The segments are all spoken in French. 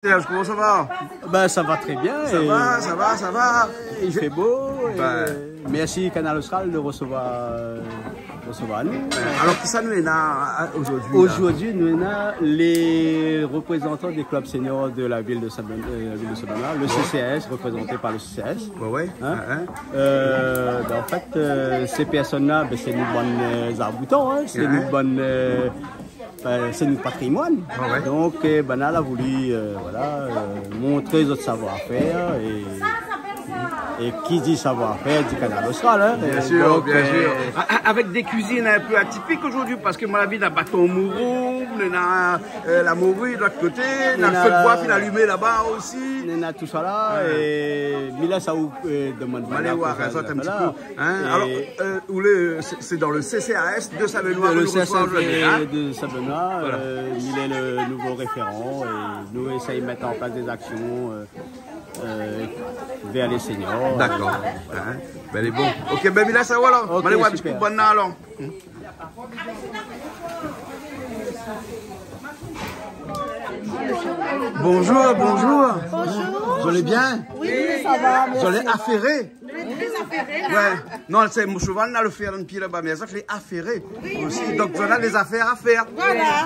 Serge, comment ça va? Ben, ça va très bien. Ça va. Il fait beau. Merci Canal Austral de recevoir nous. Alors, qui ça nous est là aujourd'hui? Aujourd'hui, nous sommes les représentants des clubs seniors de la ville de Sabana, le CCS, représenté par le CCS. En fait, ces personnes-là, c'est nous bonnes arboutants, hein, c'est nous bonnes. C'est notre patrimoine. Donc, elle a voulu montrer notre savoir-faire. Et qui dit savoir-faire dit Canal Austral. Hein. Bien sûr, bien sûr. Avec des cuisines un peu atypiques aujourd'hui, parce que moi, la vie d'un bâton mourou, on a la morue de l'autre côté, on a le feu de bois qui est allumé là-bas aussi. On a tout ça là. Et Mila, ça vous demande. Allez voir, ça un petit peu. Alors, c'est dans le CCAS de Sabenois. Le CCAS de Sabenois, il est le nouveau référent et nous essayons de mettre en place des actions vers les seniors. D'accord. Ben, elle est bon. Ok, ben Mila, ça va là. Allez voir un petit peu de bonne alors. Bonjour. Vous allez bien? Oui, ça va. Vous allez affairé? Ouais. Non, c'est mon cheval, on a le fer un pied là-bas, mais ça, je l'ai affairé aussi. Donc, on a des affaires à faire.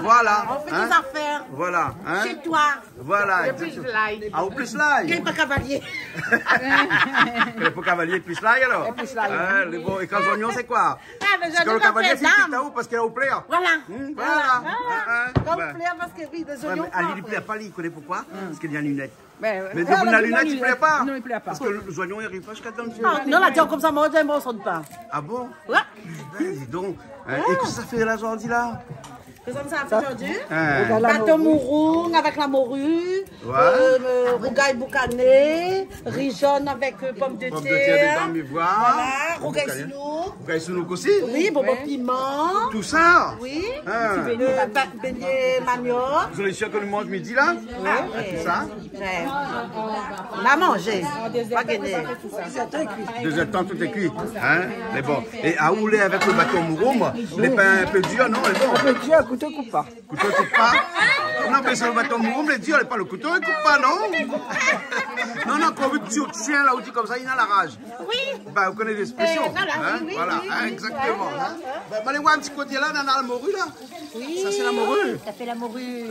Voilà. On fait des affaires. Voilà. Chez toi. Voilà. Le plus light. Ah, au plus light. Quel pas cavalier. Le pas cavalier plus light alors? Le plus light. Bon, et quand l'oignon, c'est quoi? C'est quand le cavalier, c'est où parce qu'il est au plaire. Voilà. Quand le plaire, parce que oui, des oignons. Ali, il ne plaît pas, il connaît pourquoi? Parce qu'il y a une lunette. Mais devant la lunette, il ne plaît pas. Non, il ne plaît pas. Parce que les oignons, ils n'arrivent pas jusqu'à dans le ciel. Non, la tient comme ça, moi, j'aime, on ne saute pas. Ah bon? Ouais. Dis donc. Et qu'est-ce que ça fait là, aujourd'hui là? Qu'est-ce que ça fait aujourd'hui? Bâton mourou avec la morue, rougail boucané, riz jaune avec pommes de terre. Dedans, mais voilà. Voilà, rougail snook. Rougail snook aussi? Oui, bobo piment. Tout ça? Oui. Beignet manioc. Vous êtes sûr que nous mange midi là? Oui. Tout ça? On a mangé. Pas gagné. 2 heures de temps, tout est cuit. Mais bon. Et à rouler avec le bâton mourou, les pains un peu durs, non? Un peu dur. Couteau coupe pas. Couteau coupe pas? Non, mais sur le bâton mourou, les durs, pas le couteau, il coupe pas, non? Non, quand vous tuez un chien là, on dit comme ça, il a la rage. Oui. Bah, vous connaissez l'expression. Voilà, exactement. Allez voir un petit côté là, dans la morue là. Oui. Ça, c'est la morue. Ça fait la morue.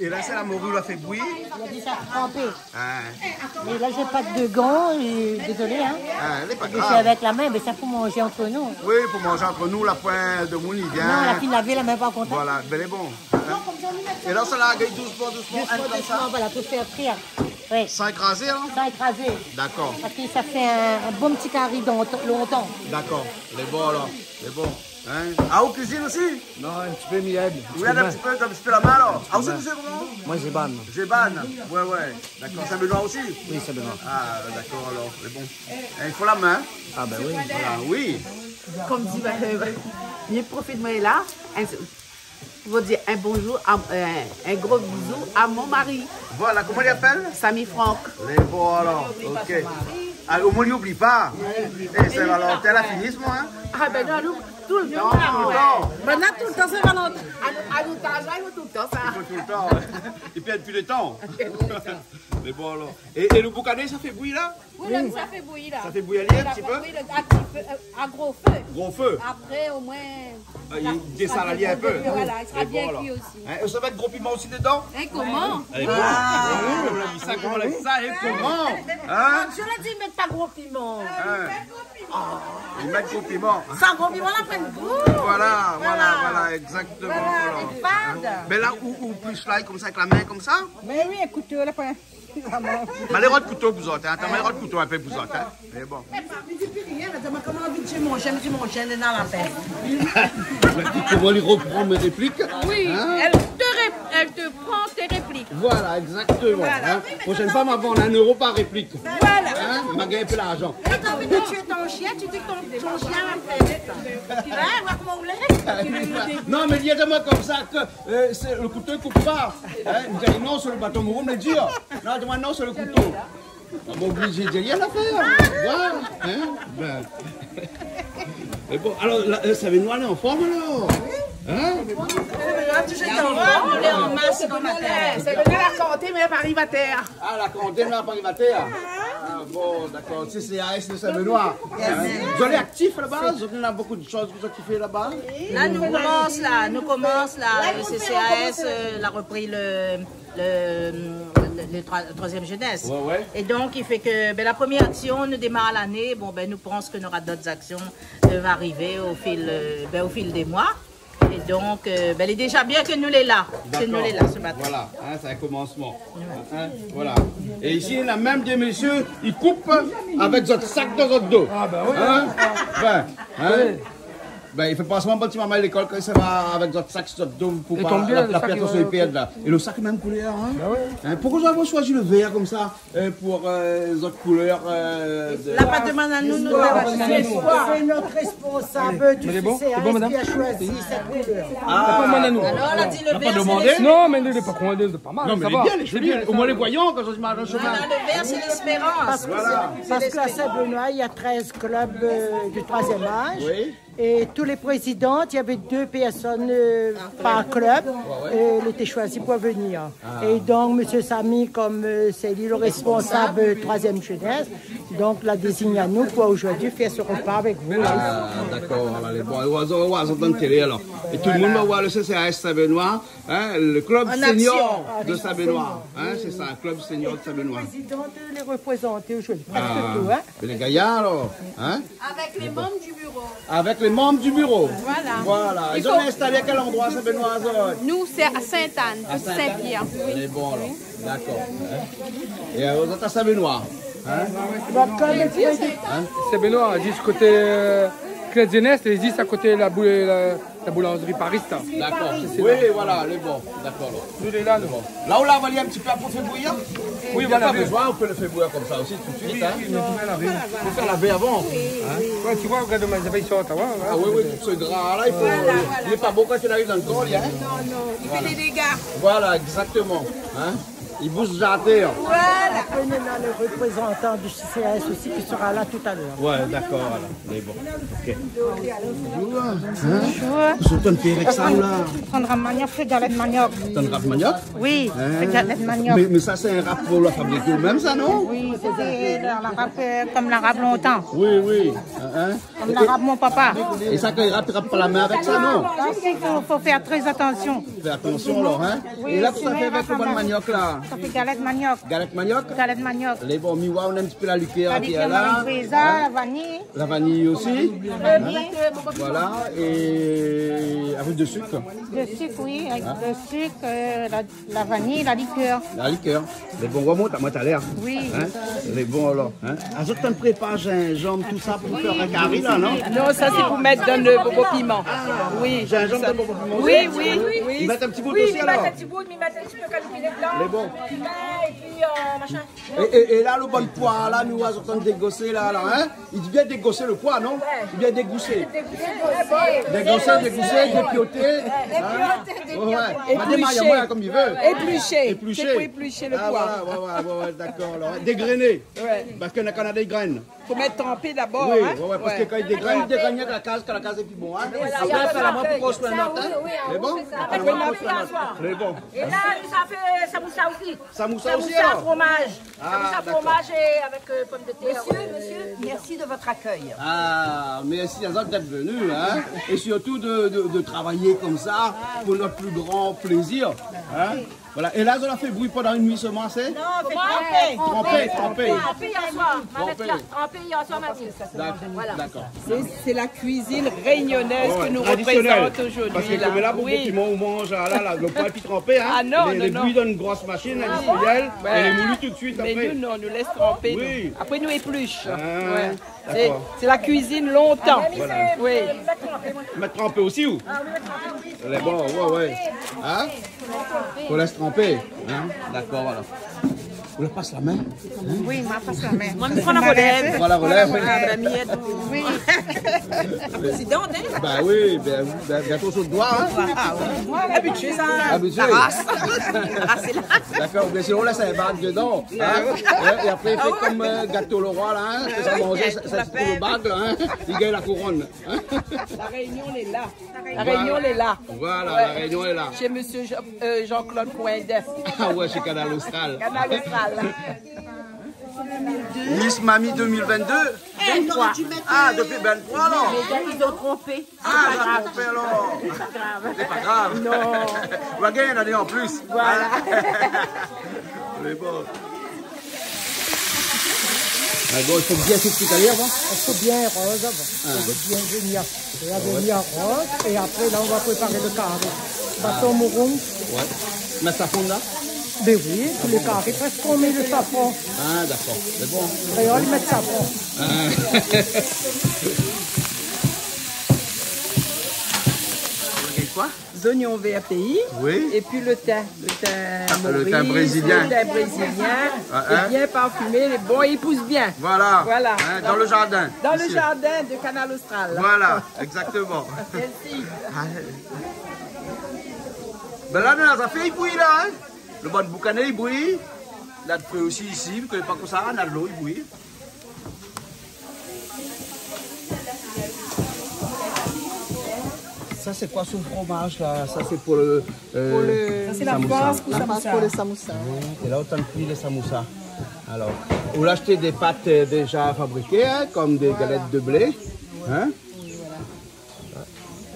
Et là, c'est la morue, là, fait bruit. Il a dit ça trempé. Mais là, j'ai pas de gants, et désolé, hein. Elle pas je suis avec la main, mais ça faut manger entre nous. Oui, pour manger entre nous, la pointe de mouni vient. Non, la fille laver la main pas contente. Voilà, ben elle est bon. Et là, ça la gagne doucement, comme ça. Voilà, pour faire frire. Oui. Sans écraser, hein? Sans écraser. D'accord. Parce que ça fait un bon petit carré longtemps. D'accord, les bons alors, les bons. Ah, vous cuisine aussi? Non, un petit peu miel. Oui, un petit peu la main alors. Ah, vous savez comment? Moi, j'ai ban. Ouais. D'accord, c'est Benoît aussi? Oui, c'est Benoît. Ah, d'accord alors, c'est bon. Il faut la main. Ah, ben oui. Voilà, oui. Comme dit, je profite de là. Je veux dire un bonjour, un gros bisou à mon mari. Voilà, comment il appelle? Samy Franck. Les bons alors, ok. Ah, au moins, il n'oublie pas. Et c'est Valentin, la finisse, moi. Ah ben non, tout le temps. Maintenant, tout le temps, c'est Valentin. À nous, tout le temps, ça. Tout le temps. Et puis, depuis le temps. Mais bon, alors. Et le boucané, ça fait bouillir là? Oui, ça fait bouillir là. Ça fait bouillir un petit peu? Oui, à gros feu. Gros feu? Après, au moins. Il dessalalier un peu. Voilà, il sera bien cuit aussi. Ça va être gros piment aussi dedans? Comment? On a mis ça, comment on a mis ça? Et comment? Je l'ai dit, mettre pas gros piment. Ils mettent gros piment. Sans gros piment, on a fait une boue. Voilà, exactement. Mais là, où plus là, comme ça, avec la main, comme ça? Mais oui, écoute, là, pas. Mais les rois de couteau, vous autres, t'as les rois de couteau un peu, vous autres, Mais bon. Comment tu manges, dans la paix. Comment il reprend mes répliques? Oui, elle te prend tes répliques. Voilà, exactement. Prochaine fois, on va 1 euro par réplique. Voilà. On va gagner un peu d'argent. Et t'as envie de tuer ton chien, tu dis que ton chien va faire. Tu vas voir comment vous voulez. Non, mais dis-moi comme ça que le couteau ne coupe pas. Vous allez non sur le bâton mourou, mais dire. Non, dis-moi non sur le couteau. On va obligé de rien à faire. Voilà. Mais bon, alors, ça va nous aller en forme alors. Hein? On est en masse dans ma terre. C'est venu la quarantaine, mais elle arrive à terre. Ah, la quarantaine, là, pas terre. Ah, bon, d'accord. CCAS de Saint-Benoît. Vous allez actif là-bas? Vous avez beaucoup de choses que vous avez fait là-bas? Là, nous commence là. Le CCAS, a repris le troisième jeunesse. Ouais. Et donc, il fait que la première action nous démarre l'année. Bon, nous pensons qu'on aura d'autres actions qui vont arriver au fil des mois. Et donc, il est déjà bien que nous les là. Que nous les là ce matin. Voilà, hein, c'est un commencement. Hein, voilà. Et ici, il y a même des messieurs, ils coupent avec votre sac dans votre dos. Ah ben oui. Ben, il fait pas seulement petit maman à l'école quand ça va avec votre sac sur votre dos pour pas la perte sur les périodes là. Et le sac même couleur. Hein? Ben oui. Hein, pourquoi vous avez choisi le vert comme ça pour les autres couleurs La pas demande à nous, c'est notre responsable du CCAS qui a choisi cette couleur. Ah, alors on a dit le vert. Non, mais il n'est pas mal. Non, mais c'est bien, au moins les voyants quand on se marche dans le chemin. Le vert, c'est l'espérance. Parce qu'à Saint-Benoît, il y a 13 clubs du 3e âge. Oui. Et tous les présidents, il y avait 2 personnes par club. Et il était choisi pour venir. Et donc, M. Samy, comme c'est lui le responsable 3e jeunesse, donc l'a désigné à nous pour aujourd'hui faire ce repas avec vous. Ah, d'accord. Voilà, les bons oiseaux de télé alors. Et tout le monde va voir le CCAS Saint-Benoît, hein, le club senior de Saint-Benoît. Hein, c'est ça, un club senior de Saint-Benoît. Le président de les représenter aujourd'hui, presque tout. Hein. Et les gaillards alors, hein? Avec les membres du bureau. Avec les membres du bureau. Voilà. Ils ont installé à quel endroit Saint-Benoît? Nous, c'est à Sainte-Anne, à Saint-Pierre. C'est bon alors. D'accord. Et vous êtes à Saint-Benoît. Saint-Benoît, 10 côté Club Jeunesse et 10 à côté la boulangerie Parista. D'accord. Oui, voilà, les bons. D'accord. Nous, les là, nous. Là où là, on va aller un petit peu pour faire bouillir. Oui, il n'y a pas besoin, on peut le faire bouillir comme ça aussi tout de suite. Hein. Il faut faire laver avant. Ouais, tu vois, regarde, ils sont à Ottawa. Ah oui, tout ce gras là, il n'est pas beau quand il arrive dans le corps. Hein. Il fait des dégâts. Voilà, exactement. Hein. Il bouge la terre. Voilà. On a le représentant du CCAS aussi qui sera là tout à l'heure. Ouais, d'accord, alors. Mais bon. Ok. Bonjour. Bonjour. Tu fais avec ça là? Prendre un manioc, fait galette manioc. Tu as un rap manioc? Oui, fait galette manioc. Mais ça, c'est un rap pour la fabriquer même ça, non? Oui, c'est l'arabe comme l'arabe longtemps. Oui. Comme l'arabe mon papa. Et ça, quand il rappe pas la main avec ça, non? Il faut faire très attention. Fais attention alors, hein? Et là, ça fait avec le bon manioc là? Ça fait galette manioc. Galette manioc? Galette manioc. Les bons miwa, on a un petit peu la liqueur La qui liqueur est là. la vanille. La vanille aussi. Voilà, et avec de sucre. De sucre, oui, avec de sucre, la vanille, la liqueur. La liqueur. Les bons remontent à moi tout à l'heure. Oui. Hein? Les bons alors. Hein? Az autres, tu prépares gingembre, tout ça pour faire un carré là, non? Non, ça c'est pour mettre dans le bobo piment. Oui. Gingembre, bobo piment. Oui. Ils mettent un petit bout aussi alors. Un petit bout, ils mettent un petit peu calculé dedans. Les bons. Et puis, machin. Et là, le bon poids, là, nous, on train de dégosser, là, hein? Il dit bien dégosser le poids, non? Il dit bien dégousser. Dégosser, dépioter. Éplucher. Comme il veut. Éplucher. C'est pour éplucher le pois. Ouais, d'accord. Alors, dégrainer. Parce qu'il y en a qu'on a des graines. Faut mettre trempé d'abord. Oui, hein? parce que quand il dégraine, il dégraine avec la case, quand la case est plus bon. Hein? Après, c'est la main pour qu'on se plaigne. C'est bon? C'est bon. Et là, ça fait samoussa aussi. Samoussa aussi, Samoussa alors? fromage. Ah, Samoussa d'accord. fromage et avec pommes de terre. Monsieur, merci de votre accueil. Ah, merci à vous d'être venus, hein? Et surtout de travailler comme ça pour notre plus grand plaisir. Hein? Voilà. Et là, on a fait bruit pendant une nuit seulement, c'est? Non, fait tremper. Trempé. Trempé hier soir. Trempé hier soir matin. D'accord. C'est la cuisine réunionnaise que nous Traditionnelle. représente aujourd'hui. Parce que comme là, beaucoup de piment, on mange là, le poil puis trempé. Hein? Ah non, les bouilles dans une grosse machine industrielle et les moulus tout de suite Mais après. nous, non, nous laisse tremper. Oui. nous. Après, nous épluche. Ah, C'est d'accord. la cuisine longtemps. Oui. Mettre trempé aussi ou? Les bons, ouais. Hein? Faut laisser tremper. Hein? D'accord, voilà. On leur passe la main. Oui, moi, passe la main. Moi, je prends la relève. On prend la relève. Oui. Présidente, hein? Bah oui, bientôt sur le doigt. Hein. Habitué, ça. Habitué. Ah, c'est là. D'accord, mais sinon on laisse un bague dedans. Hein. Et après, il fait comme Gâteau le Roi, là. Hein. Ça mangeait, ça se trouve le bague, là. Hein. Il gagne la couronne. Hein. La réunion est là. La réunion est là. Voilà, la réunion est là. Chez monsieur Jean-Claude Coindef. Ah ouais, chez Canal Austral. Canal Austral. Miss Mamie 2022 23. Ah, depuis 23 alors. Ils ont trompé. Ah, ça a trompé alors. C'est pas grave. Non. On va gagner une année en plus. Voilà. Mais bon. Ah bon, il faut bien tout à l'heure, hein. Il faut bien rose avant. Il faut bien venir. On va venir rose et après là on va préparer le carré. Bâton mouron. Ouais. Mais ça fond là? Ben oui, tous les carrés, presque on met le safran. Ah d'accord, c'est bon. Et on met le safran. Quoi? Oignons verts pays. Oui. Et puis le thym. Le thym brésilien. Le thym brésilien. C'est bien parfumé. Bon, il pousse bien. Voilà. Voilà. Hein, dans le jardin. Dans ici. le jardin de Canal Austral. Voilà, exactement. Merci. Ben là, ça fait bouillir là. Hein? Le bon boucané, il bouillit. Là, tu fais aussi ici, parce que pas que ça, on a de l'eau, il bouillit. Ça, c'est quoi ce fromage là? Ça, c'est pour le. Ça, c'est la France pour le samoussa. Et là, on cuit les samoussa. Alors, vous achetez des pâtes déjà fabriquées, hein, comme des galettes de blé. Hein?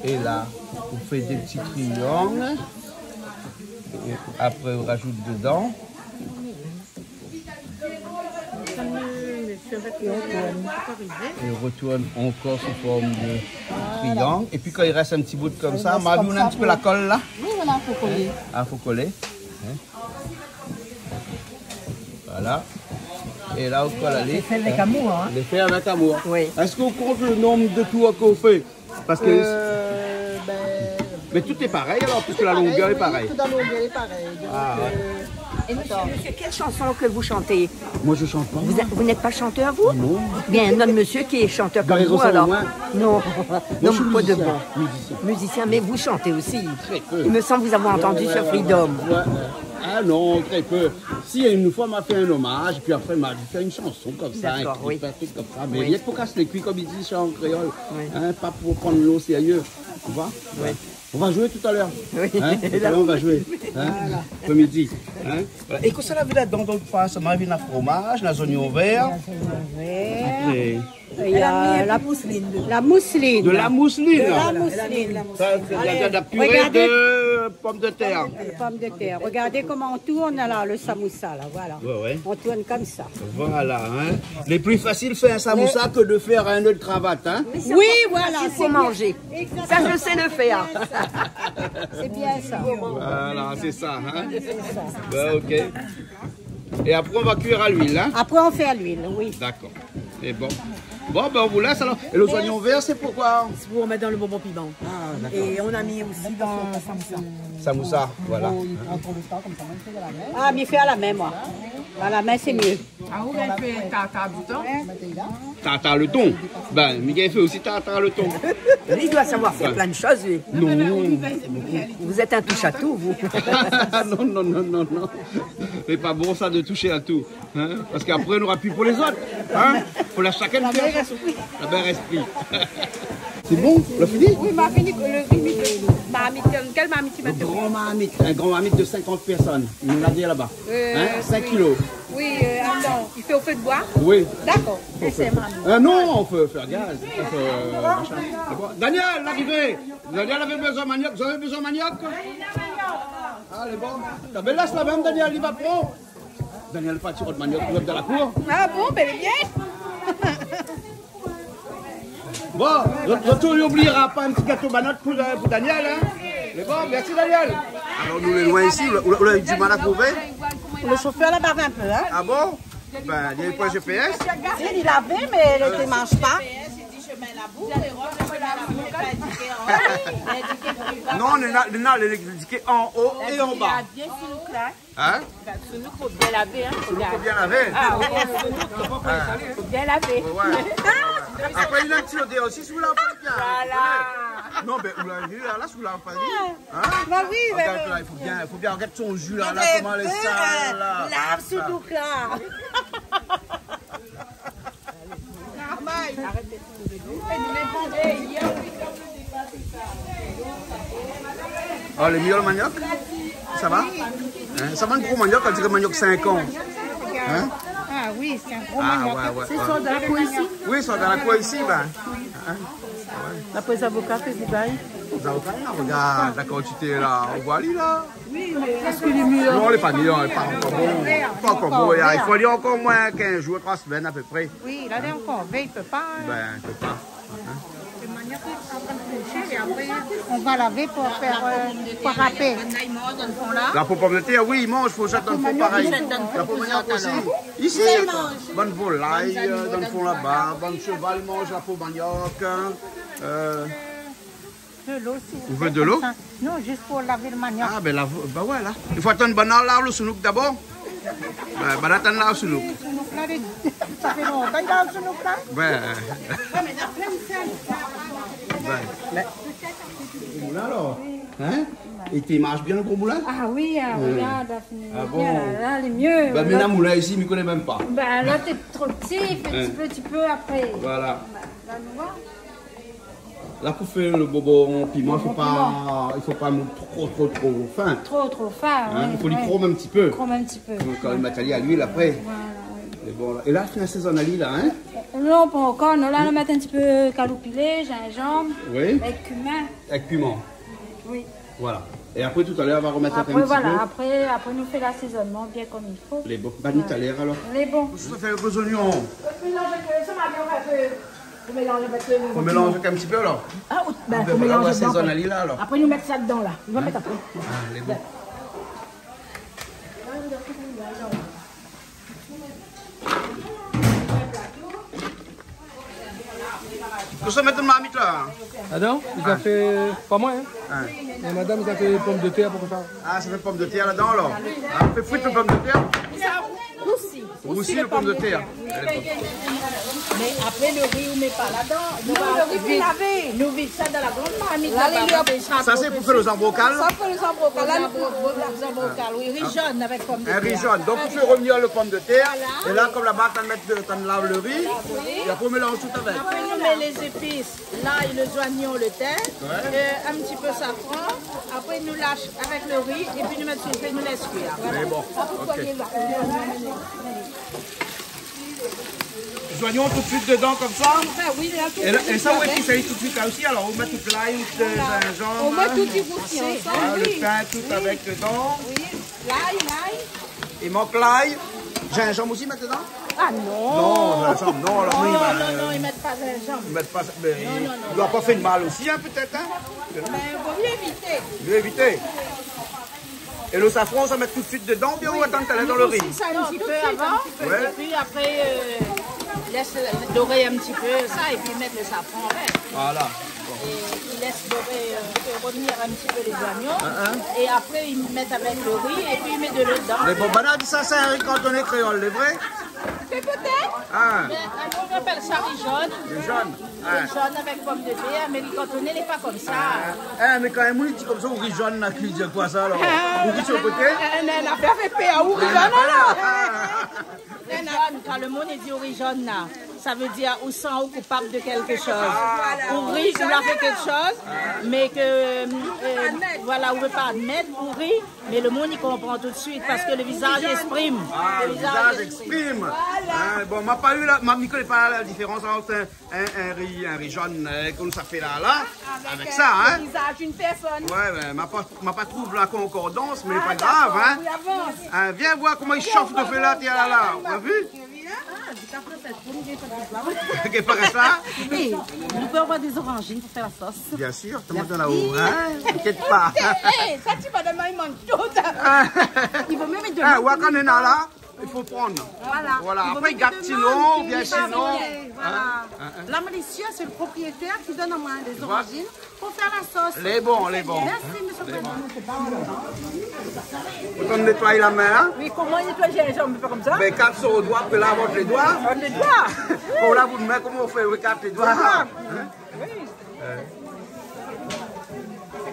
Et là, vous faites des petits triangles. Et après, on rajoute dedans. Et on retourne encore sous forme de triangle. Et puis quand il reste un petit bout comme ça, Marie, on a un petit peu la colle là. Oui, voilà, il faut coller. Ah, faut coller. Hein? Voilà. Et là, on colle les fait avec amour. Hein? Les fait avec amour. Oui. Est-ce qu'on compte le nombre de tours qu'on fait? Parce que... Mais tout est pareil alors, puisque la longueur est pareille. Toute la longueur est pareille. Ah, ouais. Et monsieur, quelle chanson que vous chantez? Moi, je chante pas. Vous n'êtes pas chanteur, vous? Non. Bien, notre monsieur qui est chanteur comme vous, alors. Non, non, pas de bon. Musicien, mais vous chantez aussi. Très peu. Il me semble vous avoir entendu sur Freedom. Ouais. Ah non, très peu. Si une fois, m'a fait un hommage, puis après, m'a fait une chanson comme ça, un oui. truc comme ça. Mais il y a pour casser les cuits, comme ils disent en créole. Oui. Hein, pas pour prendre l'eau sérieux. Tu vois? Oui. On va jouer tout à l'heure. Oui. Hein? Tout à l'heure, on va jouer. Hein? Voilà. Après-midi. Hein? Voilà. Et que ça avait là-dedans, donc, face, on a vu le fromage, les oignons verts. Après. Il y a la mousseline. La mousseline. De la mousseline. De la mousseline. Ça, c'est de la purée de pommes de terre. Pommes de terre. Regardez comment on tourne là, le samoussa, là, voilà. Ouais, ouais. On tourne comme ça. Voilà, hein. Les plus faciles faire un samoussa que de faire un nœud de cravate, hein. Oui, voilà, il faut manger. Ça, je sais le faire. C'est bien ça. Voilà, c'est ça, hein. Ben, ok. Et après, on va cuire à l'huile, hein. Après, on fait à l'huile, oui. D'accord. Et bon. Bon, ben on vous laisse alors. Et les oignons verts, c'est pourquoi? C'est pour mettre dans le bonbon piment. Ah, d'accord. Et on a mis aussi dans le samoussa. Samoussa, voilà. Ah, mais fait à la main, moi. À la main, c'est mieux. Ah, vous avez fait tata du temps? Tata le thon. Ben, Miguel fait aussi tata le thon. Il doit savoir faire plein de choses, lui. Non. Vous êtes un touche-à-tout, vous. Non, non, non, non, non. C'est pas bon ça de toucher à tout. Hein? Parce qu'après, on n'aura plus pour les autres. Hein? Faut la chacun faire. La belle esprit. C'est bon? On l'a fini? Oui, m'a fini le limite. Quelle marmite tu m'as fait? Un grand marmite de 50 personnes. Il nous l'a dit là-bas. Hein? 5 kilos. Oui, attends, il fait au feu de bois? Oui. D'accord. Non, on peut faire gaz. On peut, machin. Daniel, l'arrivée. Daniel avait besoin de manioc. Vous avez besoin de manioc? Allez, bon. T'as belle laisse la même, Daniel, il va prendre. Daniel, pas tirer de manioc, vous êtes dans la cour. Ah bon, ben bien. Bon, retour, il n'oubliera pas un petit gâteau banane pour Daniel. Hein. Mais bon, merci Daniel. Alors nous, les loin ici, on a eu du mal à trouver. Le chauffeur là bave un peu, hein. Ah bon? Ben, il y a eu pas le GPS. Il avait, mais il ne mange pas. chemin là-bas, et Rome, le chemin là-bas, n'est pas indiqué en haut, indiqué plus bas. Non, on a indiqué en haut et en bas. Bien sur nous, là. Hein? Sur nous, faut bien laver. Hein. Il faut bien laver. Ah oui, faut bien laver. Ouais. Après, il y a un petit odeur aussi, si vous l'avez pas bien. Voilà. Non, mais vous l'avez vu, là, si vous l'avez pas dit. Hein? Bah oui, mais... Regarde, là, il faut bien, regarde son jus, là, comment elle est sale, là. Lave sur nous, là. Oh, le mieux, le manioc? Ça va? Hein? Ça va un gros manioc, on dirait manioc 5 ans. Hein? Ah oui, c'est un gros manioc. Ouais. C'est ça dans la cour ici? Oui, ils sont dans la cour ici, ben. Hein? Après les avocats, c'est du bail. Les avocats, regarde, la quantité là, on voit lui là. Oui, mais est-ce que les murs... Non, les familles, il n'est pas encore bon. Pas encore bon, il faut dire encore moins 15 jours, 3 semaines à peu près. Oui, il a dit encore, il ne peut pas. Ben, il ne peut pas. De manière qu'on est en train de pêcher et après, on va laver pour faire, pour râper. La pomme de terre, oui, ils mangent, il faut jeter dans le fond pareil. La pomme de terre aussi. Ici, bonne volaille, dans le fond là-bas, bonne cheval, ils mangent la pomme de terre. De l'eau, si vous voulez de l'eau? Non, juste pour laver le manioc. Ah, ben ouais, là. Il faut attendre banal là, le sounouk d'abord. Ben, attendre là, le sounouk. Ça fait longtemps qu'il a le sounouk là? Ben. Le moulin alors? Hein? Et tu marches bien le gros moulin? Ah oui, regarde, ah bon? là, les mieux. Ben, mais la moulin ici, je ne connais même pas. Ben là, t'es trop petit, petit peu après. Voilà. Là, nous voir. Là, pour faire le bobo en piment, il ne faut pas trop fin. Trop fin, hein? Il faut lui chrome un petit peu. Chrome un petit peu. Quand le matériel à l'huile après. Voilà, oui. Bon, là. Et là, c'est la saisonnerie là, hein? Non, pas encore. Non, là, on va mettre un petit peu caloupilé, gingembre. Oui. Avec cumin. Avec piment. Oui. Voilà. Et après, tout à l'heure, on va remettre après, un petit voilà, peu. après, nous fait l'assaisonnement bien comme il faut. Les bons. Banit à l'air alors. Les bons. Je fais vos oignons. Faut mélanger un petit peu alors. Ah, ben, faut mélanger la saisonnerie là alors. Après, nous mettre ça dedans là. On va mettre après. Ah, les bons. Tout ça mettre une marmite là. Ah non, il a fait pas moi, hein. Et madame, il a fait pommes de terre pour ça. Ah, ça fait pommes de terre là-dedans alors. Ah, on fait frites de pommes de terre. Roussi de pommes de terre. Mais après le riz, on ne met pas là-dedans. Le riz, lavé. Nous vide ça dans la grande marmite. Ça, c'est pour faire le zambrocal. Ça, pour le zambrocal. Le zambrocal, oui, riz jaune avec pommes de terre. Un riz jaune. Donc, vous faites revenir le pomme de terre. Et là, comme là-bas, tu lave le riz. Et après, on mélange tout avec. Après, on met les épices, l'ail, le oignon, le thym, un petit peu safran. Après, nous lâche avec le riz. Et puis, nous mettons sur le feu, nous laisse cuire. Mais bon, ok. Les oignons tout de suite dedans comme ça. Oui, et ça, oui, puis ça y est tout de suite là aussi. Alors, on met toute l'ail, le gingembre. On met tout du goût ensemble. Le pain, tout avec dedans. Oui, l'ail. Il manque l'ail. Gingembre aussi, mettre dedans? Ah non! Non, gingembre, non. Alors, non, ils mettent pas gingembre. Ils mettent pas ça. Mais il ne doit pas faire de mal aussi, hein, peut-être. Hein? Mais il vaut mieux éviter. Mieux éviter. Et le safran, ça met tout de suite dedans, bien ou attendre qu'elle est dans le riz? Ça un petit peu avant, et puis après, laisse dorer un petit peu ça, et puis mettre le safran avec. Voilà. Et ils laissent dorer, revenir un petit peu les oignons, et après ils mettent avec le riz, et puis ils mettent de l'eau dedans. Les bonbonades, ça c'est un riz cantonné créole, c'est vrai? Mais peut-être. Mais on appelle ça riz jaune. Riz jaune. Riz jaune avec pommes de terre, mais riz cantonné n'est pas comme ça. Mais quand même, on dit comme ça, ou riz jaune, on dit quoi ça alors? Ou riz sur le côté? On a fait paix ou riz jaune. Quand le monde dit riz jaune, ça veut dire ou sent ou coupable de quelque chose. Ou riz, ou a fait quelque chose, mais que, voilà, on ne veut pas admettre, ou riz, mais le monde il comprend tout de suite parce que le visage exprime. Le visage exprime. Bon, m'a pas eu là, ne connaît pas la différence entre un riz jaune, comme ça fait là, avec ça, hein. Le visage d'une personne. Ouais, m'a pas trouvé la concordance, mais pas grave, hein. Viens voir comment il chauffe de feu là, tiens là, on a vu? Qu'est-ce que c'est ça? On peut avoir des orangines pour faire la sauce. Bien sûr, tu m'entends là-haut, hein? T'inquiète pas. Ça, tu vas demander, il manque tout. Il vaut mieux mettre de l'eau. Wakanena là, il faut prendre. Voilà. Après, Gatineau, bien sinon. Voilà. La Malicieuse, c'est le propriétaire qui donne en main des origines pour faire la sauce. Les bons. Merci, monsieur le président. Quand on nettoie la main, hein? Mais comment nettoyer les jambes, pas comme ça? Mais quand on doit, après là, votre les doigts. Les doigts. Pour là, vous de main, comment on fait? Oui, quatre les doigts.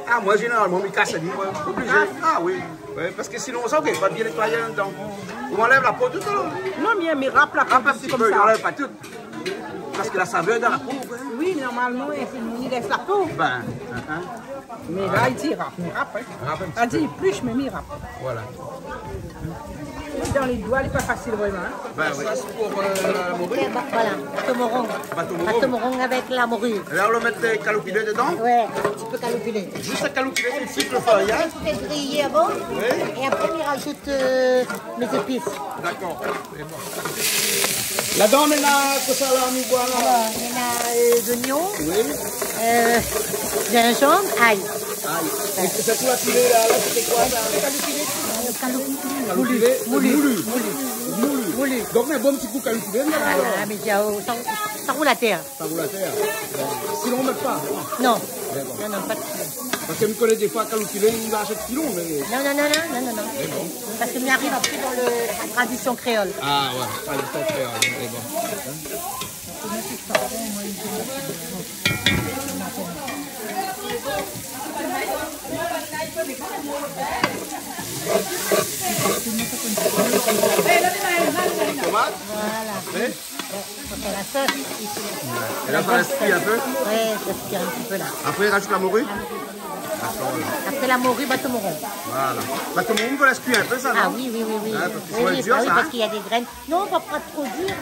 Ah, moi, généralement, je casse les doigts. Obligé. Ah oui. Parce que sinon, ça, ok, pas bien nettoyer en même temps. On enlève la peau tout à l'heure. Non, mais râpe la peau Un petit peu, on enlève pas tout. Parce que la saveur dans la peau. Oui, normalement, il laisse la peau. Mais là, il dit râpe. Il râpe, hein. Il dit plus, mais il râpe. Voilà. Dans les doigts, il n'est pas facile vraiment. Ben oui. Ça, c'est pour la morue. Voilà, bateau moron avec la morue. Et là, on le met calopilé dedans? Ouais, un petit peu calopilé. Juste à calopilé, tout de suite le farillage. Tout est grillé avant. Et après, il rajoute mes épices. D'accord. Là-dedans, maintenant, que ça là, nous voilà. Alors, il y en a d'oignons, gingembre, ail. Et c'est tout appelé là, c'est quoi ça? Moulu. Donc, mais bon petit coup calculé. Voilà, mais ça roule à terre. Ça roule à terre. Sinon, on ne met pas. Non, pas de kilo. Parce que je connais des fois calculé, il achète kilo, mais. Non. Parce que nous arrive après dans la tradition créole. Ah ouais, tradition créole, c'est bon. Tomate. Voilà. Pour la sauce. Et là, ça reste cuit un peu? Oui, ça se tire un petit peu là. Après, il rajoute la morue? Après la morue, bateau moron. Voilà. Bateau moron, il faut la cuire un peu, ça, non? Ah oui. Parce qu'il y a des graines. Non, pas trop dur.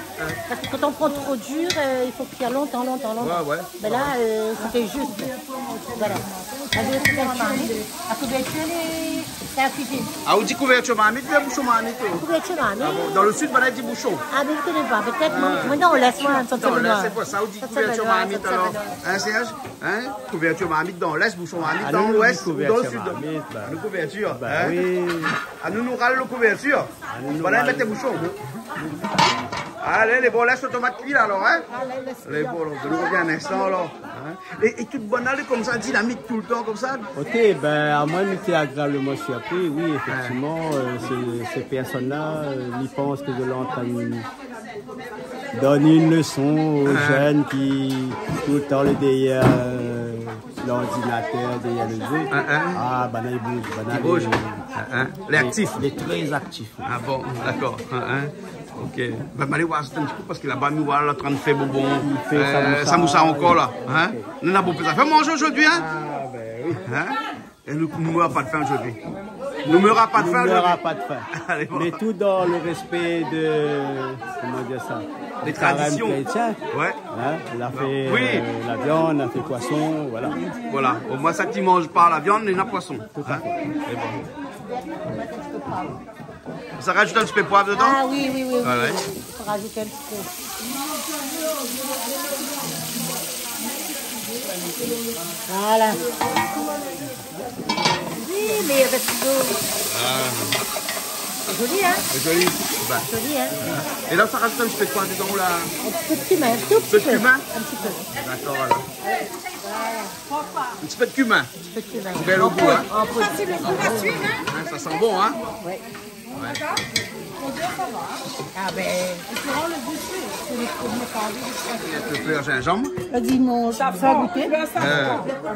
Parce que quand on prend trop dur, il faut cuire longtemps. Ouais. Mais là, c'était juste. Voilà. La couverture, c'est à cuisine. Ah, on dit couverture marmite, ou bouchon marmite? Couverture marmite. Dans le sud, on dit bouchon. Ah, mais je ne connais pas. Peut-être, maintenant, on laisse moi. Non, laisse quoi ça, on dit couverture marmite alors. Hein, Serge? Hein? Couverture marmite dans l'est, bouchon marmite dans l'ouest ou dans le sud? Nous couverture. Oui. Ah, nous râlons la couverture. Voilà, mettre les bouchons. Allez, les bons, laisse le tomate cuit alors, hein? Les bons, je nous reviens un instant alors. Et toute bonne année comme ça, dynamique tout le temps comme ça? Ok, à moi, j'étais agréablement surpris. Oui, effectivement, ces personnes-là, ils pensent que je l'entends donner une leçon aux jeunes qui, tout le temps, derrière l'ordinateur, derrière le jeu. Ils bougent. Les actifs. Les très actifs. Ah bon, d'accord. Ok. Ben, allez voir un petit coup parce que là-bas, nous voilà en train de faire bonbon. Samoussa encore là. Hein? Nous avons fait ça. Fait manger aujourd'hui, hein? Ah, ben oui. Hein? Et nous n'aurons pas de faim aujourd'hui. Nous n'aurons pas de faim aujourd'hui. pas de faim. Allez, bon. Mais tout dans le respect de. Comment dire ça? Des traditions. Ouais. Hein? Elle a fait la viande, elle a fait poisson, voilà. Voilà. Au moins, ça qui ne mange pas la viande et la poisson. Tout à fait. Et bon. Ça rajoute un petit peu de poivre dedans? Ah oui. Ouais. Il faut rajouter un petit peu. Voilà. Oui, mais avec l'eau. C'est joli, hein? C'est joli. Joli, hein? Et là, ça rajoute un petit peu de poivre dedans là? Un petit peu de cumin, un tout petit peu. Un petit peu. D'accord, voilà. Un petit peu de cumin. Un petit peu de cumin. Bel au goût, hein? Ça sent bon, hein? Oui. Ah ben, Un peu plus de gingembre. vas-y, mon ça a goûté.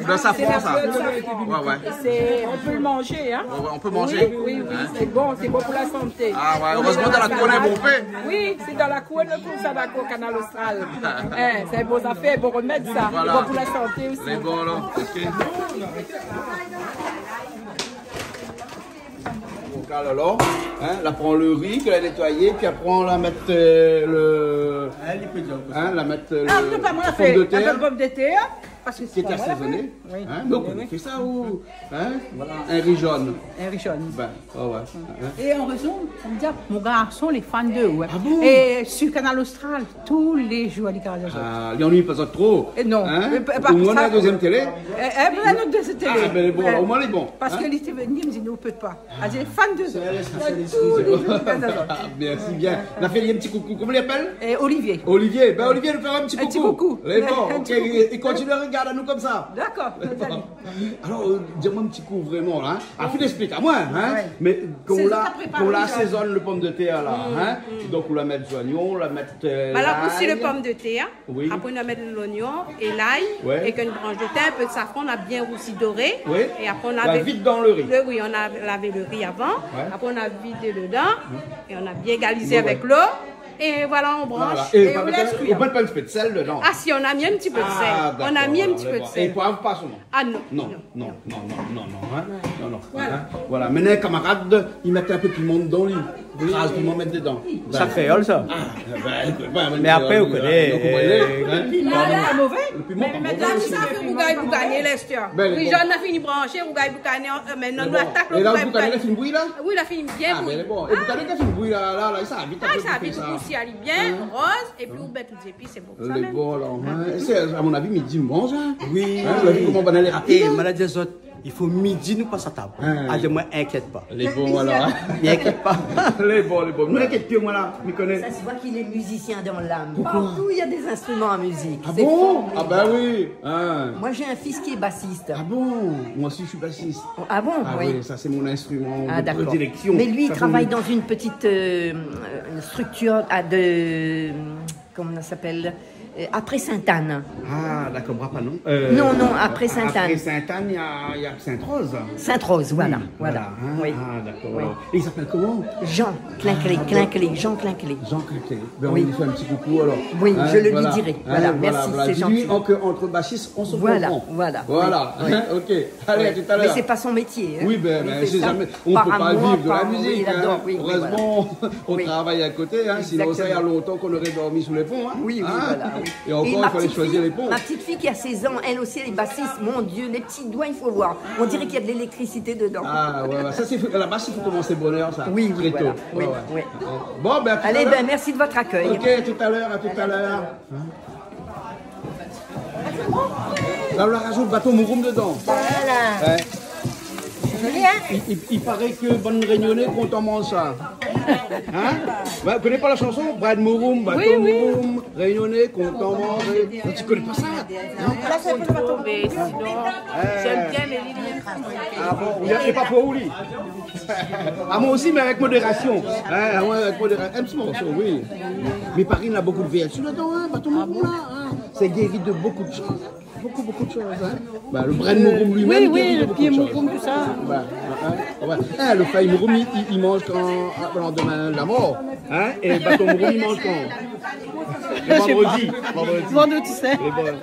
Le safran, ça. Ouais. On peut le manger, hein? On peut manger? Oui, c'est bon pour la santé. Ah ouais, heureusement dans la couronne est bon fait. Oui, c'est dans la couronne pour ça, d'accord, canal austral. C'est bon affaire, bon remède ça. Voilà. Bon pour la santé aussi. C'est bon là, ok. Alors, là prend le riz qu'elle a nettoyé, puis après on la mettre la mettre pomme de terre. qui est assaisonné. Oui. Hein? Donc on fait ça ou hein? Voilà. Un riz jaune. Un riz jaune. Ben, ouais. Et en raison, on me dit, mon garçon, les fans d'eux. Ouais. Ah bon? Et sur Canal Austral, tous les jours, les Canal Austral. Ah, il y en a pas trop. Et non. Hein? Au moins la deuxième télé. La notre deuxième télé. Ah, ben bon, au moins les bons. Parce que les TV, il me dit, non, on peut pas. Elle dit, fan d'eux. Merci bien. On a fait un petit coucou. Comment il appelle? Olivier. Olivier. Ben Olivier, nous faire un petit coucou. Un petit coucou. Les bons. Ok. Et continue à regarder à nous comme ça. D'accord. Alors, dis-moi un petit coup vraiment là. Ah, tu l'expliques à moi, hein. Ouais. Mais qu'on assaisonne le pomme de terre là, hein. Donc on la met du oignon, on la met. Alors aussi le pomme de terre. Oui. Après on va mettre l'oignon et l'ail et une branche de thym, un peu de safran, on a bien aussi doré. Oui. Et après on a vite dans le riz. Oui, on a lavé le riz avant. Ouais. Après on a vidé dedans et on a bien égalisé avec l'eau. Et voilà, on branche. Voilà. Et on laisse cuire. On peut pas un peu de sel dedans. Ah si, on a mis un petit peu de sel. On a mis un petit peu de sel. Et poivre pas seulement. Ah non. Non. Voilà. Maintenant, les camarades, ils mettent un peu de piment dedans, ils rasent piment mettre dedans. Ça créole ça. Mais après, vous connaissez. Le piment, c'est mauvais. Le piment, mais là, ça fait vous gagnez l'Estia. Les gens ont fini branché, vous gagnez maintenant nous attaquons le. Et là, vous gagnez la fine bouille là? Oui, la fine bien bouille. Ah, mais bon. Et vous gagnez la fine bouille là, ça a vite. Ah, ça a vite aussi, elle est bien rose, et puis vous mettez toutes les épices, c'est bon. Les bons, alors. C'est à mon avis midi, mange. Oui. Vous avez vu comment on va aller rapide? Et malade des autres. Il faut midi, nous passe à table. Ah, je ne m'inquiète pas. Les bons, alors. M'inquiète pas. Les bons. Ne m'inquiète pas, moi, là. Je connais. Ça se voit qu'il est musicien dans l'âme. Partout, il y a des instruments à musique. Ah bon? Ah ben oui. Moi, j'ai un fils qui est bassiste. Ah bon? Moi aussi, je suis bassiste. Ah bon? Ah oui, ça, c'est mon instrument de prédilection. Mais lui, il travaille dans une petite structure de... Comment ça s'appelle? Après Sainte-Anne. Ah, d'accord, pas non. Non, après Sainte-Anne. Après Sainte-Anne, il y a Sainte-Rose. Sainte-Rose, voilà. Oui. Ah, d'accord. Oui. Et il s'appelle comment? Jean Clinclé. Jean Clinclé. Jean Clinclé. Ben, oui. On lui fait un petit coucou alors. Oui, je le lui dirai. Voilà, merci, c'est gentil. Entre bassistes, on se comprend. Voilà. Ok. Allez, à tout à l'heure. Mais c'est pas son métier. Oui, ben, on ne peut pas vivre de la musique. Heureusement, on travaille à côté. Sinon, ça, il y a longtemps qu'on aurait dormi sous les ponts. Oui, voilà. Et encore, il fallait choisir les ponts. Ma petite fille qui a 16 ans, elle aussi, elle est bassiste. Mon Dieu, les petits doigts, il faut voir. On dirait qu'il y a de l'électricité dedans. Ah, ouais. Ça, c'est la basse, il faut commencer bonheur, ça. Oui, très tôt. Oui. Bon, ben, allez, merci de votre accueil. Ok, à tout à l'heure. Là, on rajoute le bateau Mouroum dedans. Voilà. Ouais. Il paraît que bonne réunionnais quand on mange ça. Hein? Vous connaissez pas la chanson? Brad Mouroum, bateau Mouroum, réunionnais quand on mange. Tu connais pas ça? Là, c'est pour le bateau. Mais sinon, j'aime bien les lignes. Ah bon? Il n'y a pas pour Ouli. Ah, moi aussi, mais avec modération. Avec modération. Un petit morceau, oui. Mais Paris, il a beaucoup de VSU là-dedans, bateau Mouroum là. C'est guéri de beaucoup de choses. Beaucoup de choses. Le Brad Mouroum lui-même. Oui, le pied Mouroum, tout ça. Le faille Mouroum, il mange quand le lendemain de la mort. Et le bateau Mouroum, il mange quand? Vendredi, tu sais.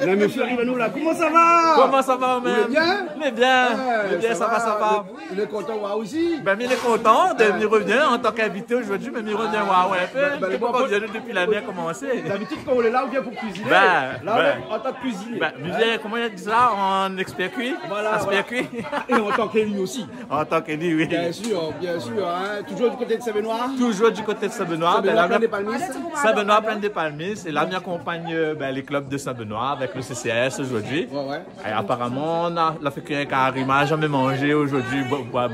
Là, monsieur arrive à nous là. Comment ça va? Comment ça va, même? Vous bien? Mais bien, ça va. Il est content, moi aussi. Ben, il est content de me revenir en tant qu'invité aujourd'hui, mais il revient voir un peu. On vient depuis l'année a commencé. D'habitude, quand on est là, on vient pour cuisiner. En tant que cuisinier. Comment il dit ça? En expert cuit? Voilà. Et en tant qu'élu aussi. En tant qu'élu, oui. Bien sûr. Toujours du côté de Saint-Benoît? Toujours du côté de Saint-Benoît. Saint-Benoît, plein des Palmistes. Et là, on accompagne les clubs de Saint-Benoît avec le CCS aujourd'hui. Et apparemment, on a fait qu'un carrément jamais mangé aujourd'hui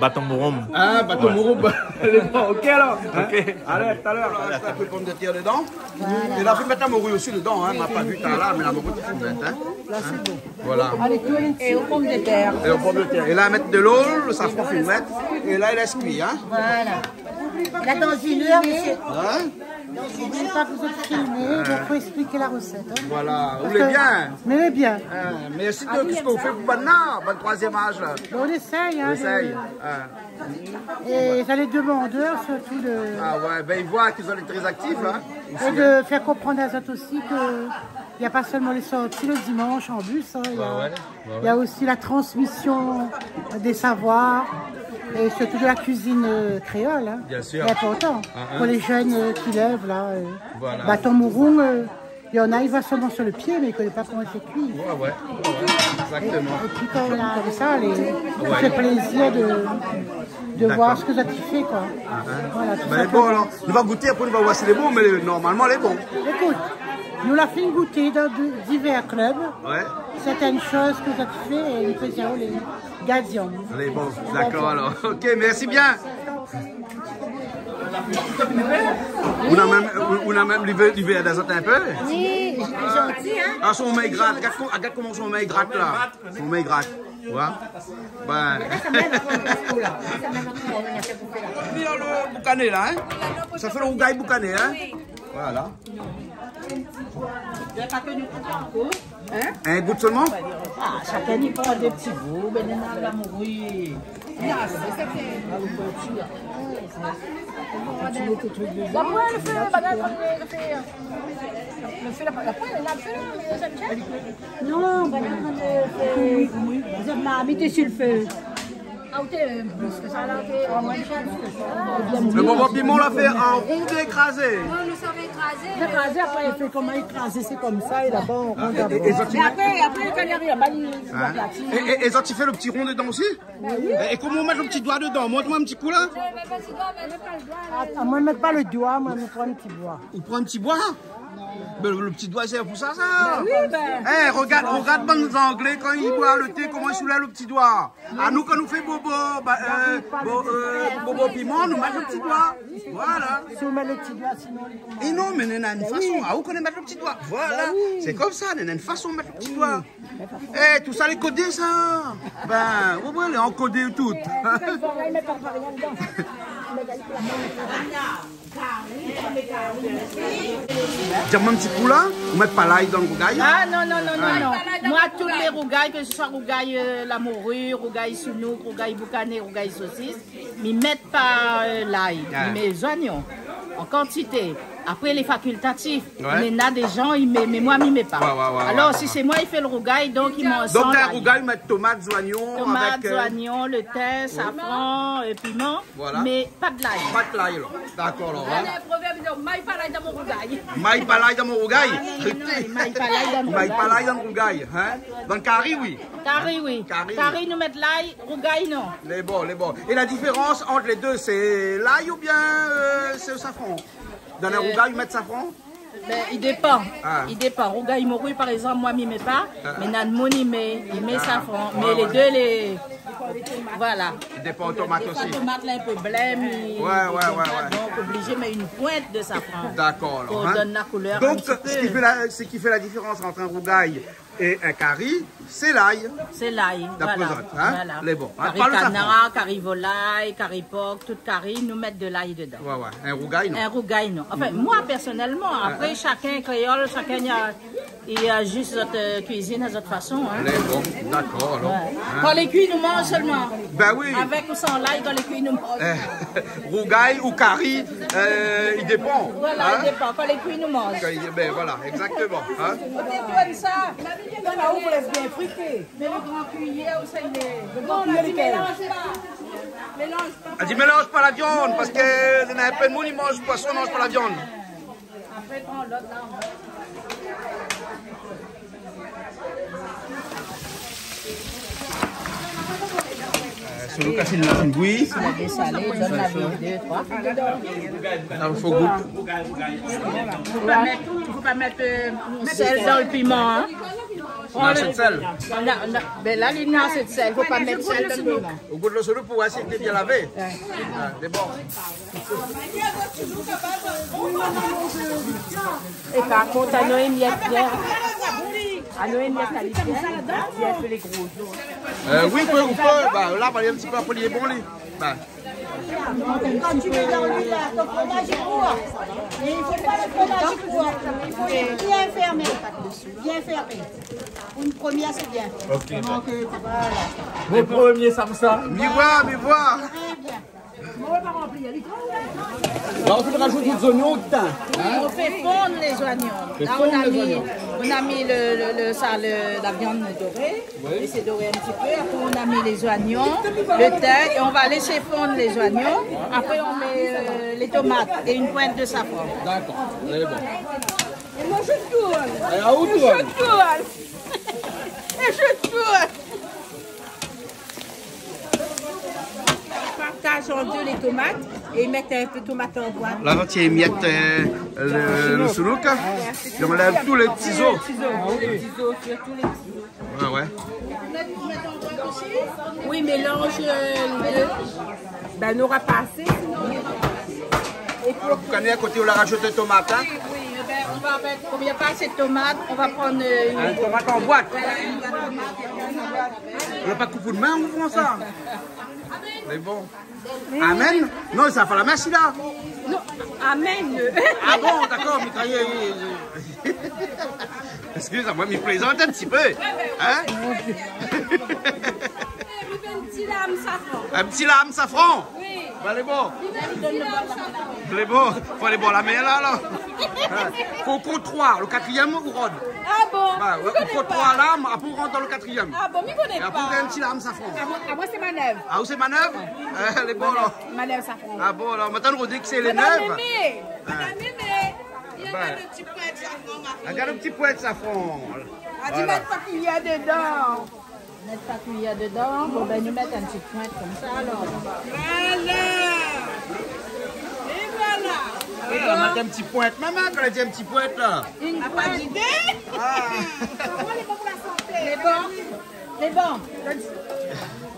bâton Mouroum. Bâton Mouroum. Ok alors. Ok. Allez, tout à l'heure. On va mettre un peu de pomme de terre dedans. Et là, on va mettre un morue aussi dedans. On m'a pas vu tout à l'heure, mais la morue, tu peux mettre. Là, c'est bon. Voilà. Et aux pommes de terre. Et là, mettre de l'eau, le safran faut mettre. Et là, il laisse cuire. Voilà. Là, dans une heure, monsieur. Je ne sais pas vous êtes filmé, il faut expliquer la recette. Voilà, vous voulez bien? Mais bien. Mais c'est ce qu'on fait pour maintenant, le troisième âge. On essaye. On essaye. Et ça les demandeurs, surtout de... Ah ouais, ben ils voient qu'ils sont très actifs. Et de faire comprendre à eux aussi que... Il n'y a pas seulement les sorties le dimanche en bus, il y a aussi la transmission des savoirs et surtout de la cuisine créole. Bien sûr. C'est important pour les jeunes qui lèvent là. Bâton Mouroum, Il y en a, il va seulement sur le pied, mais il ne connaît pas comment c'est cuit. Ouais. Exactement. Et puis quand on a comme ça, ça fait plaisir de voir ce que ça te fait, quoi. Voilà, ben, bon, alors, on va goûter, après on va voir si c'est bon, mais normalement, elle est bon. Écoute, nous l'a fait goûter dans divers clubs. Ouais. Certaines choses que ça te fait, et nous faisions les gazions. Elle est bon, d'accord alors. Ok, merci bien. On a même l'hiver des autres un peu. Oui, gentil, hein. Ah, son mail gratte. Regarde comment son mail gratte là. Son mail gratte. Voilà. Ben. Puis dans le boucané là, hein. Ça fait le rougail boucané, hein. Voilà. Un goût seulement? Ah, chacun y prend des petits bouts, ben on a la mourir. Non, vous avez habité sur le feu. Le bon piment l'a fait en rond écrasé. Nous sommes écrasés. Écrasé, après il fait comment écraser, c'est comme ça, et là-bas on rond d'abord. Et après, quand il arrive, et ça, tu fais le petit rond dedans aussi? Et comment on met le petit doigt dedans? Montre-moi un petit coup là. Moi, je ne mets pas le doigt, moi, je prends un petit bois. On prend un petit bois? Ben, le petit doigt, c'est pour ça, ça. Hey, regarde les Anglais quand ils boivent le thé, comment ils soulèvent le petit doigt. À nous, quand nous fait bobo piment, nous mettons le petit doigt. Voilà. Si on met le petit doigt, sinon... Et non, mais il y a une façon. À où qu'on met le petit doigt? Voilà. C'est comme ça, il y a une façon de mettre le petit doigt. Eh, tout ça, les codés, ça. Ben, vous voyez, on codé tout. Dis-moi un petit coup là, on met pas l'ail dans le rougail. Ah non. Moi, tous les rougails, que ce soit rougail la morue, rougail sounouk, rougail boucané, rougail saucisse, ils mettent pas l'ail, ils mettent les oignons en quantité. Après, les facultatifs, il y en a des gens, mais moi, je ne mets pas. Alors, si c'est moi, il fait le rougail, donc il m'en sort. Donc, un rougail, il met tomates, oignons. Tomates, oignons, le thym, safran, piment, mais pas de l'ail. Pas de l'ail, d'accord. Alors, il y a un proverbe qui dit maille pas l'ail dans mon rougail. Maille pas l'ail dans mon rougail? Maille pas l'ail dans mon rougail. Maille pas l'ail dans mon rougail. Dans le curry, oui. Curry, oui. Curry, nous mettons l'ail, rougail, non. Les bons. Et la différence entre les deux, c'est l'ail ou bien c'est le safran? Dans un rougail, ils mettent safran? Ben, il dépend. Il dépend. Rougail morue, par exemple, moi, je ne mets pas. Mais Nanmoun, il met safran. Mais les deux, voilà. Il dépend aux tomates aussi. Les tomates, là, un peu blême. Donc, obligé de mettre une pointe de safran. D'accord. Pour donner la couleur. Donc, ce qui fait la différence entre un rougail et un curry, c'est l'ail. C'est l'ail. Voilà. Les bons. Curry canard, curry volaille, curry porc, tout curry, nous mettre de l'ail dedans. Un rougail, non? Un rougail, non. Enfin, moi, personnellement, après, chacun créole, chacun il a juste notre cuisine à notre façon. Les bons, d'accord. Quand les cuits, nous mangent seulement. Ben oui. Avec ou sans l'ail, quand les cuits, nous mangent. Rougail ou curry, il dépend. Voilà, il dépend. Quand les cuits, nous mangent. Ben voilà, exactement. Ça. Là où vous laissez bien friter. Mais le grand cuillère, où ça il est? Le grand cuillère, mélange pas. Elle dit mélange pas la viande, parce que il y a un peu de monde, ils mangent poisson, ils mangent pas la viande. Après, prends l'autre là. Sur le cas, c'est une bouillie. C'est la dessalée, donne la vie 2, 3. Il faut goûter. Il ne faut pas mettre sel dans le piment. Hein. On a assez de sel. Ben là, il y a assez de sel. Il ne faut pas mettre sel dans le piment. Au goût de l'eau solo pour essayer de bien laver. C'est bon. Et par contre, à Noël, il y a à Noël, il y a il y a les gros jours. Oui, on peut. Là, il y a un petit peu après les bons lits. Quand tu mets dans l'huile, ton fromage est court. Et il ne faut pas le fromage court. Il faut être bien fermé. Bien fermé. Pour une première, c'est bien. Ok. Donc, voilà. Mon premier, ça me ça. Mi voir. Très bien. Là, on peut rajouter des oignons au thym. On fait fondre les oignons. Là, on a mis la viande dorée. Et c'est doré un petit peu. Après, on a mis les oignons, le thym. Et on va laisser fondre les oignons. Après, on met les tomates et une pointe de safran. D'accord. Allez, bon. Et moi, je tourne. Et à où tourne? Je tourne. Et je tourne. Partage en deux les tomates et mettre un peu de tomate en boîte. Là, quand tu émiettes le sounouk, tu enlèves tous les ciseaux. Les ciseaux, surtout les ciseaux. Ouais, ouais. Oui, mélange les deux. Ben, on n'aura pas assez. Et pour vous connaissez à côté, on la rajoute des tomates. Hein? Oui, ben, on va mettre, comme il n'y a pas assez de tomates, on va prendre une tomate en boîte. On n'a pas de coupe de main, on prend ça. Mais bon. Amen? Non, ça fait la messe là. Non, amen. Ah bon, d'accord, mitraillé. Excusez-moi, mais plaisante un petit peu. Hein? Un petit lame safran. Oui. Bah, elle est bon. Elle est bon. Faut aller boire la main là. Faut compte 3. Le quatrième, on rôde. Ah bon? Bah, ouais, on compte 3 lames, après on rentre dans le quatrième. Ah bon, mais connais pas. Après on a un petit lame safran. Ah, moi c'est manœuvre. Ah, où c'est manœuvre? Elle est bonne là. Manœuvre safran. Ah bon, alors maintenant on dit que c'est les Madame neuves. Mémé. Madame Mémé. Il y a Ben. le petit poêle safran. Regarde le petit poêle safran. Ah, tu mets pas qu'il y a dedans. Mettre pas qu'il y a dedans. Bon, ben, nous mettre un petit pointe comme ça alors. Voilà. Et voilà. On va mettre un petit pointe. Maman, quand elle a dit un petit pointe là. Une pointe d'idée. Comment les bons pour la santé? C'est bon? C'est bon.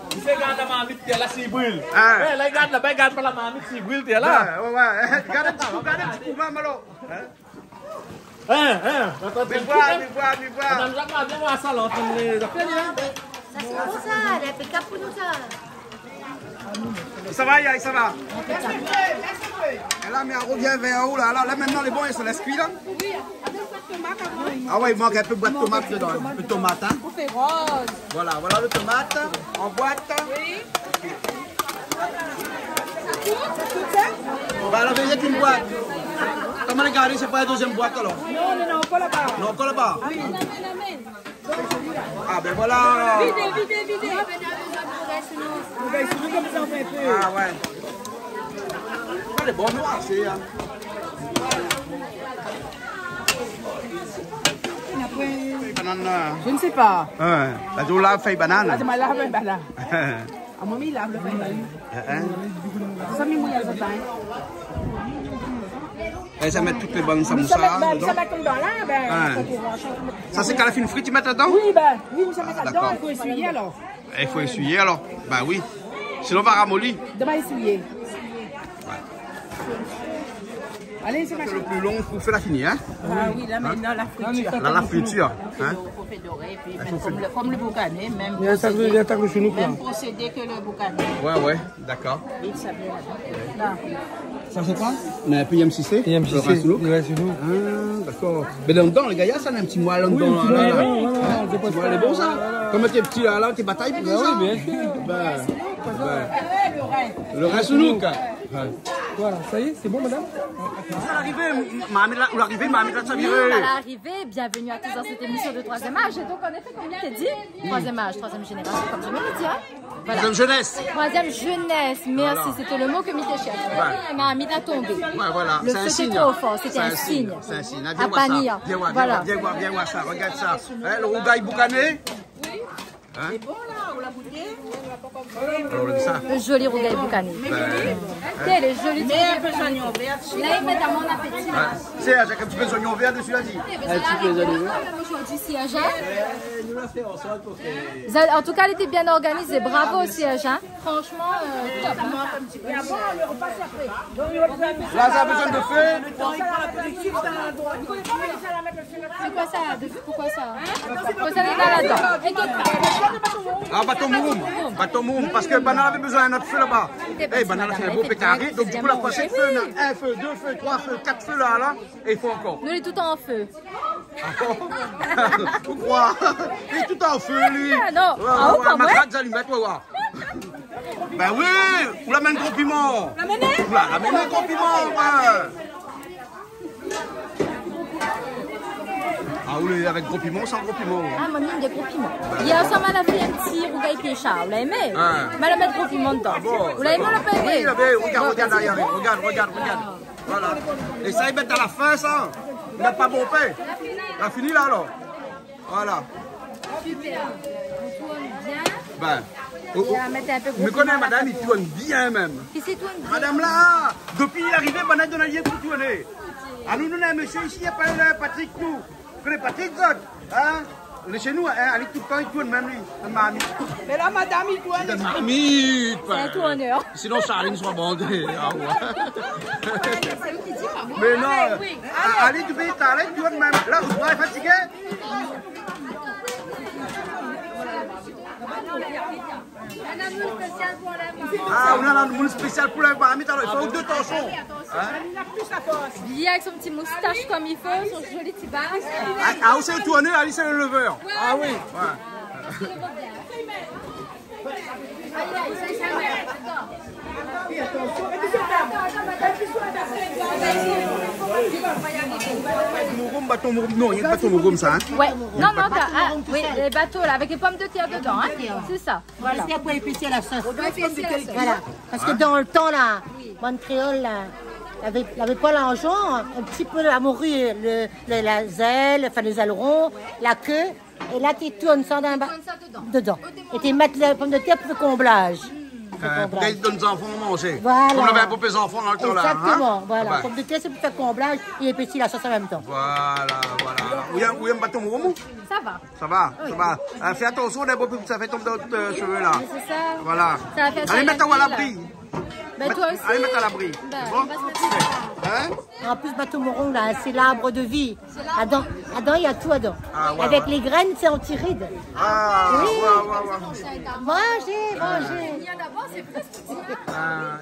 Tu sais, regarde la marmite, t'es là, c'est brûle. Ah. Ouais, là, regarde là-bas, regarde pas la marmite, c'est brûle, t'es là. Ouais, ouais. Regarde un petit coup, maman là. Mais Bois. Madame Jacques, viens voir ça, là, on fait les affaires, hein. Ça, c'est pour ça, elle est impeccable pour nous, ça. Ça va, Yaï, ça va. Et là, mais on revient vers où là? Là, maintenant, les bons, ils se laissent cuire là. Oui, avec pas de tomate avant. Ah ouais, il manque un peu de boîte de tomate dedans. Un peu de tomate, hein. On fait rose. Voilà le tomate en boîte. Oui. Ça coûte ça? Bah, alors, il y a qu'une boîte. Comment regarder, c'est pas la deuxième boîte alors? Non, pas là-bas. Non, encore là-bas. Oui. Ah, ben voilà. Videz. On va essayer comme ça, on fait un peu. Ah ouais. Les bons noirs, c'est. Je ne sais pas. La doula fait banane. Ah, ma lave banane. Ah, mamie lave le banane. Ça m'y mouille à ça. Et ça met toutes les bonnes samoussas. Ça met comme dans là, ben. Ça, c'est quand la fine frite, tu mets dedans? Oui, ça met ça dedans, il faut essuyer alors. Il faut essuyer alors? Bah oui. Sinon, on va ramollir. Demain, essuyer. Allez, c'est le plus long pour faire la finie, hein? Ah oui, là maintenant la friture. Là, la friture. Il faut faire dorer, puis comme le boucané, même procédé que le boucané. Ouais, d'accord. Il s'appelle là. Ça c'est quoi? Mais un peu YMCC? YMCC, ouais, c'est nous. Ah, d'accord. Mais dedans, les gars, ça a un petit moelle dedans. C'est bon ça? Comme tes petits là, tes batailles pour ça? Oui, bien sûr. Le reste, nous. Voilà, ça y est, c'est bon, madame? L'arrivée, bienvenue à tous dans cette émission de 3e âge. Et donc, en effet, comme il t'a dit, 3e âge, 3e génération, comme je me le dis. Voilà. 3e jeunesse. 3e jeunesse, merci, Voilà. c'était le mot que Mité cherche. Ouais. Mamie a tombé. Ouais, voilà. Le feu était trop fort, c'était un signe. C'est un signe. À bannir. Viens voir ça, regarde ça. Le rougail boucané. Hein? C'est bon là, on l'a goûté. Le joli rougail boucané. Quel est joli. Mais un peu d'oignon vert. Là, il met dans mon appétit. C'est avec un petit peu d'oignon vert dessus, là dit. Un petit peu d'oignon vert. Aujourd'hui, siège. En tout cas, elle était bien organisée. Bravo au siège. Hein. Franchement, top. Là, ça a besoin de feu. C'est quoi ça? Pourquoi ça? Pourquoi ça est là-dedans? Ah, bâton moum, parce que Banal avait besoin d'un autre feu là-bas. Eh, Banal a fait un beau pétari, donc du coup, la prochaine feu, un feu, 2 feux, 3 feux, 4 feux là, et il faut encore. Nous, il est tout en feu. Vous croyez? Il est tout en feu, lui. Non, ma gratte d'allumettes, on va voir. Ben oui, vous l'amenez gros piment. Vous l'amenez gros piment, ouais. Ah oui, avec gros piment, sans gros piment. Ah, mon des gros piments. Hier, ça m'a fait un petit rougail pécha. Vous l'avez aimé? Mais elle met gros piment dedans. Vous l'avez aimé, le PV? Oui, regarde derrière. Regarde. Voilà. Et ça, ils mettent à la fin, ça. Ils mettent pas bon pain. On a fini là, alors. Voilà. Super. On tourne bien. Ben. Je me connais, madame, il tourne bien même. Madame là, depuis l'arrivée, on a donné pour tourner. Ah, nous, un monsieur ici, il n'y a pas Patrick, nous. Vous connaissez Patrick, Zod? Hein? On est chez nous, hein? Elle tout le temps, il tourne même lui. C'est mamie. Mais là, madame, il tourne. C'est mamie. C'est un tourneur. Sinon, Charline soit bandée. Ah ouais. Mais non. Allez, tu peux t'arrêter, tu tournes même. Là, vous êtes fatigué? Ah, on a un monde spécial pour la paramètre, alors il faut deux torchons. Bien avec son petit moustache comme il faut, son joli petit bas. Ah, c'est le tourneur, Ali, c'est le leveur. Ah oui. Non, il y a pas de comme ça. Ouais, non, oui, les bateaux là, avec les pommes de terre dedans, hein. C'est ça. Voilà. Parce qu'il y a pour épicer la sauce. Voilà. Parce que dans le temps là, Montréal là, avait pas l'argent, un petit peu la morue, la zèle, enfin les ailerons, la queue, et là tu tournes ça dedans. Et tu mets les pommes de terre pour le comblage. Pour qu'ils donnent aux enfants à manger. Voilà. Comme on avait pour les enfants dans le temps là. Exactement, voilà. Pommes de terre c'est pour faire comblage et épicer la sauce en même temps. Voilà. Où y a un bâton mourou? Ça va. Ça va. Fais attention, ça fait tomber dans tes cheveux là. C'est ça. Voilà. Allez, mets-toi à l'abri. Allez, mettre à l'abri. En plus, bateau moron, là, c'est l'arbre de vie. Adam, il y a tout dedans. Avec les graines, c'est anti-rides. Mangez.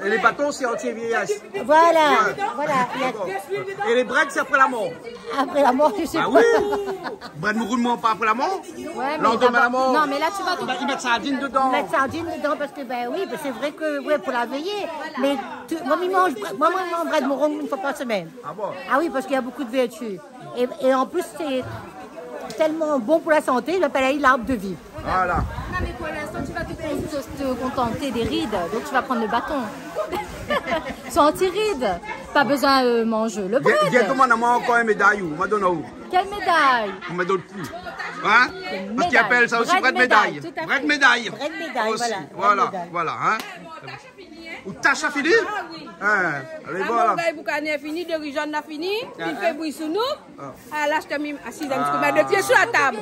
Et les bâtons, c'est anti-vieillesse. Voilà. Et les breaks, c'est après la mort. Après la mort, tu sais pas. Oui. Bread mourou ne mort pas après la mort. Lendemain la mort. Non, mais là, tu vas tout. Ils mettent sardines dedans. Ils mettent sardines dedans parce que, c'est vrai que, pour la veiller. Mais moi, je mange bread moron une fois par semaine. Ah bon? Ah oui, parce qu'il y a beaucoup de vertus. Et en plus, c'est tellement bon pour la santé, je l'appelle l'arbre de vie. Voilà. Non, mais pour l'instant, tu vas te contenter des rides, donc tu vas prendre le bâton. Ils sont anti-rides. Pas besoin de manger le bread. Bientôt, on a encore une médaille. On m'a donné où? Quelle médaille? On m'a donné le coup. Hein? Parce qu'ils appellent ça aussi bread médaille. Bread médaille. Bread médaille, voilà. Hein? Ou tâche à finir? Allez, voilà. Boucané fini, de Rijon a fini, il fait bruit sous nous. Là, je t'ai mis assise un petit peu de pied sur la table.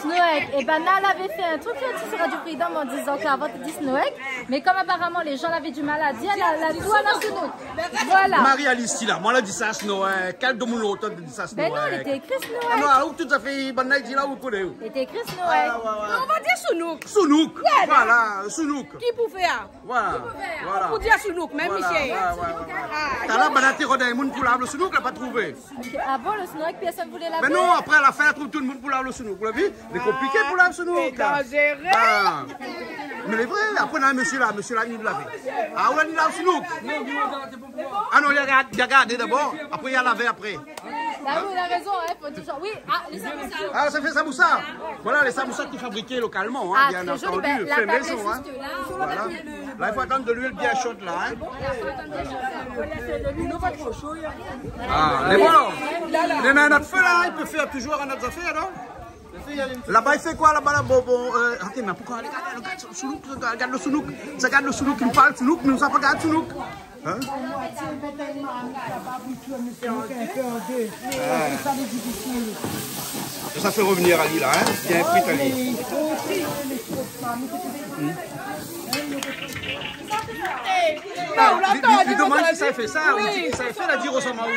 Snoek. Et ben là, elle avait fait un truc sur Radio Freedom en disant qu'avant tu dis Snoek, mais comme apparemment les gens avaient du mal à dire, elle a tout à la Snoek. Voilà. Marie-Alice, là, moi, elle a dit ça Snoek. Quel de mon autre dit ça Snoek? Ben non, il était écrit Snoek. Ah non, alors tout à fait, bonne dit là, vous connaissez. Il était écrit Snoek. On va dire Sounouk. Sounouk. Voilà, Sounouk. Qui pouvait faire? Voilà. Pour dire Sounouk, même Michel. T'as là, banati rodé, moun pour laver le Sounouk, l'a pas trouvé. Avant le Snoek, personne voulait laver. Mais non, après à la fin, elle trouve tout le monde pour laver le Sounouk. Vous l'avez vu? C'est compliqué pour laver le Sounouk. Mais c'est vrai, après on a un monsieur là, il nous l'avait. Ah, on a dit là le Sounouk. Ah non, il a regardé d'abord, après il a lavé après. Là, vous avez raison, il faut toujours. Oui, les samoussas. Ah, ça fait samoussa. Voilà les samoussas qui sont fabriqués localement, hein, bien entendu, fait maison. Hein. Voilà. Là, il faut attendre de l'huile bien chaude là. Hein. Ah, mais bon, il y en a un autre feu là, il peut faire toujours un autre affaire, non? Là-bas, il fait quoi là-bas? Attends, mais pourquoi? Regarde le Sounouk. Ça regarde le Sounouk, il me parle Sounouk, mais nous savons pas regarder Sounouk. Hein? Ça fait revenir Ali là, hein? Bien pris Ali. Il demande si ça fait ça, ou dit que ça fait la dire au Samaou.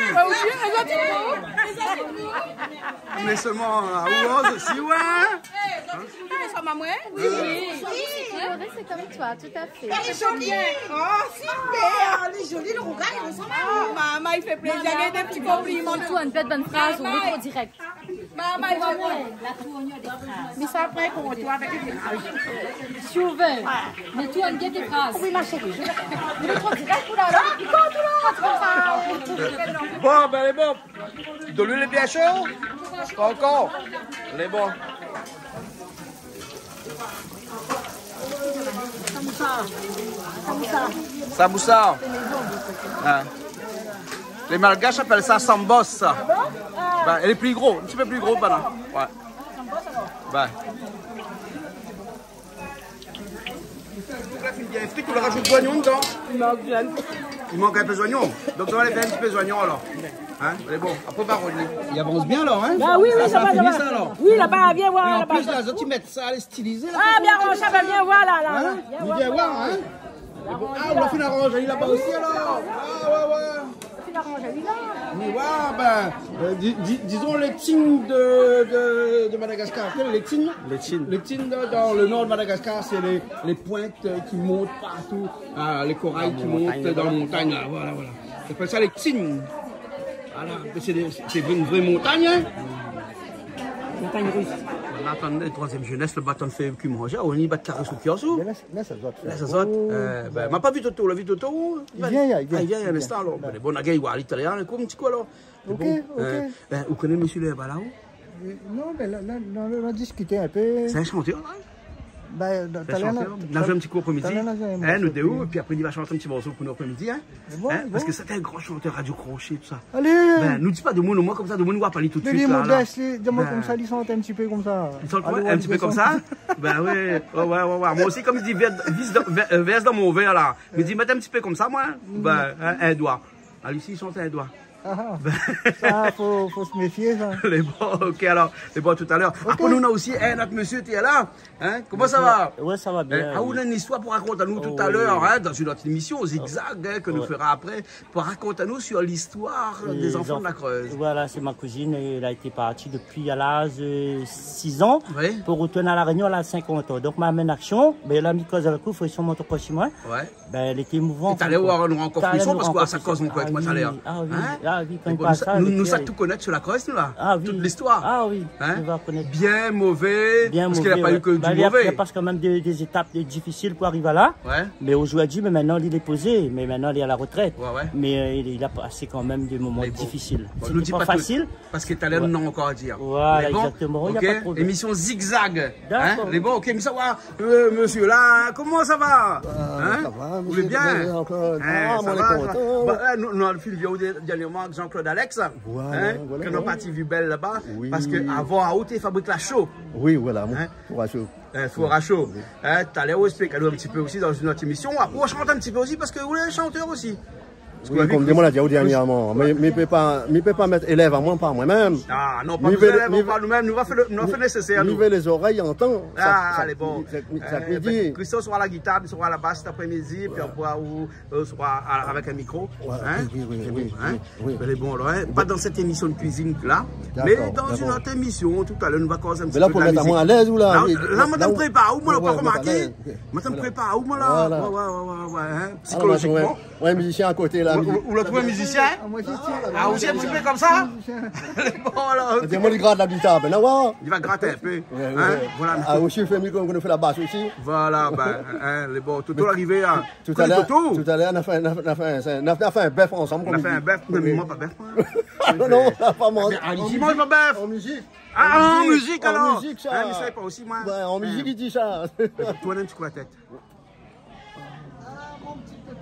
Mais seulement à Ouoz aussi, ouais. Oui, c'est comme toi, tout à fait. Elle est jolie. Oh, super. Elle est jolie, le regard, il ressemble à nous. Maman, il fait plaisir. Il y a des petits compliments. Surtout une belle bonne phrase ou micro direct. Mais ça après qu'on retourne avec les phrases. Si on veut. Mais tu as une des phrases. Oui, ma chérie. Je vais trop direct là. Bon, ben, elle est bon. De l'huile est bien chaud? Pas encore. Elle est bon. Samoussa. Hein. Les Malgaches appellent ça sambos. Ben, elle est plus gros, un petit peu plus gros, ben là. Ouais. Ben. Tu le rajoutes d'oignons dedans? Il manque un peu d'oignons. Donc on va aller faire un petit peu d'oignons alors. Hein? C'est bon, après baronner. Il avance bien alors, hein? Ah oui, oui, ça va. Ça, alors. Oui, là-bas, viens voir. Et en plus, là, tu mets ça, elle est stylisée. Ah, bien, ça va bien voir là. Hein? Viens voir, hein? Ah, on a fait l'arrangerie là-bas aussi alors. Ah, ouais. Oui, ouais, disons les Tines de Madagascar. Les Tines dans le nord de Madagascar, c'est les pointes qui montent partout, les corails qui montent dans la montagne. Là. Voilà. On appelle ça les Tines. Voilà, c'est une vraie montagne. Hein? Montagne russe. On attend la troisième jeunesse, le bâton fait qui mange. On y bat carré sous kiosque. Là, ça saute. Ben, m'a pas vu Toto, l'a vu Toto? Il vient un instant alors. Bon, on a gagné l'italien, comme un petit coup alors. Ok. Vous connaissez monsieur le Balao? Non, mais là, on a discuté un peu. C'est un chanteur, là? Ben, on a fait un petit coup après-midi. Nous deux, et puis après, il va chanter un petit morceau pour nous après-midi. Parce que c'était un grand chanteur radio crochet, tout ça. Allez! Ben, nous dis pas de mots, moi comme ça, de mots, nous va parler tout de suite. Les modestes, des mots comme ça, ils chantent un petit peu comme ça. Ils chantent un petit peu comme ça? Ben ouais. Moi aussi, comme je dis, verse dans mon verre là. Je dis, mettez un petit peu comme ça, moi. Ben, un doigt. Alors ici, il chante un doigt. Ça, faut se méfier, ça. Les bons, ok, alors, les bons tout à l'heure. Okay. Après, nous, on a aussi notre monsieur, tu es là. Hein? Comment ça va? Ouais, ça va bien. On a une histoire pour raconter à nous tout à l'heure, hein, dans une autre émission, Zigzag, que nous fera après, pour raconter à nous sur l'histoire des enfants de la Creuse. Voilà, c'est ma cousine, elle a été partie depuis à l'âge de 6 ans pour retourner à la Réunion à 50 ans. Donc, ma main action, elle a mis cause à la cour, il faut monter proche chez moi. Ben, elle était émouvante. Tu allais voir nous encore plus parce que ça cause mon quoi avec moi tout à l'heure. Nous savons tout connaître sur la Creuse, nous là. Toute l'histoire. Ah oui, on va connaître. Bien mauvais, parce qu'il n'y a pas eu que du mauvais. Il y a quand même des étapes difficiles pour arriver là. Mais aujourd'hui, maintenant, il est posé, mais maintenant, il est à la retraite. Mais il a passé quand même des moments difficiles. C'est pas facile. Parce que tu as l'air de non encore à dire. Voilà, exactement. Émission Zigzag. Les bons, ok, mais ça va, monsieur là, comment ça va? Ça va, vous allez bien? Nous avons fait une vidéo dernièrement avec Jean-Claude Alex, que nous parti vu belle là-bas, parce qu'avant à Haute, fabrique la chaux. Oui, voilà, four à chaud. Four à chaud. Tu as l'air expliquer un petit peu aussi dans une autre émission. Après, on chante un petit peu aussi parce que vous êtes chanteur aussi. Oui, comme moi l'a dit dernièrement, mais je ne peux pas mettre élève à moi, pas moi-même. Ah non, pas nous-mêmes, pas nous-mêmes, nous allons faire nécessaire. Nous les oreilles entend. Ah, allez, bon. Christophe sera à la guitare, il sera à la basse cet après-midi, puis on sera avec un micro. Oui. Mais bon, alors, pas dans cette émission de cuisine là, mais dans une autre émission, tout à l'heure, nous allons causer un petit peu. Mais là, pour mettre à moi à l'aise ou là? Là, madame prépare, où moi, pas remarqué? Madame prépare, où moi là? Ouais, psychologiquement. Ouais, musicien à côté là. Vous le trouvez musicien? Ah, aussi un petit peu comme ça? Bon, alors. C'est moi qui gratte la guitare, ben non? Il va gratter un peu. Voilà. Ah, aussi, il fait mieux qu'on nous fait la basse aussi. Voilà, ben, bon, tout l'arrivée à. Tout à l'heure, on a fait un bœuf ensemble. On a fait un bœuf, mais moi, pas bœuf. Non, on n'a pas mangé. Ici, mange pas bœuf. En musique. Ah, en musique alors? En musique, ça. Mais ça, pas aussi, moi. En musique, il dit ça. Toi, tu quoi la tête?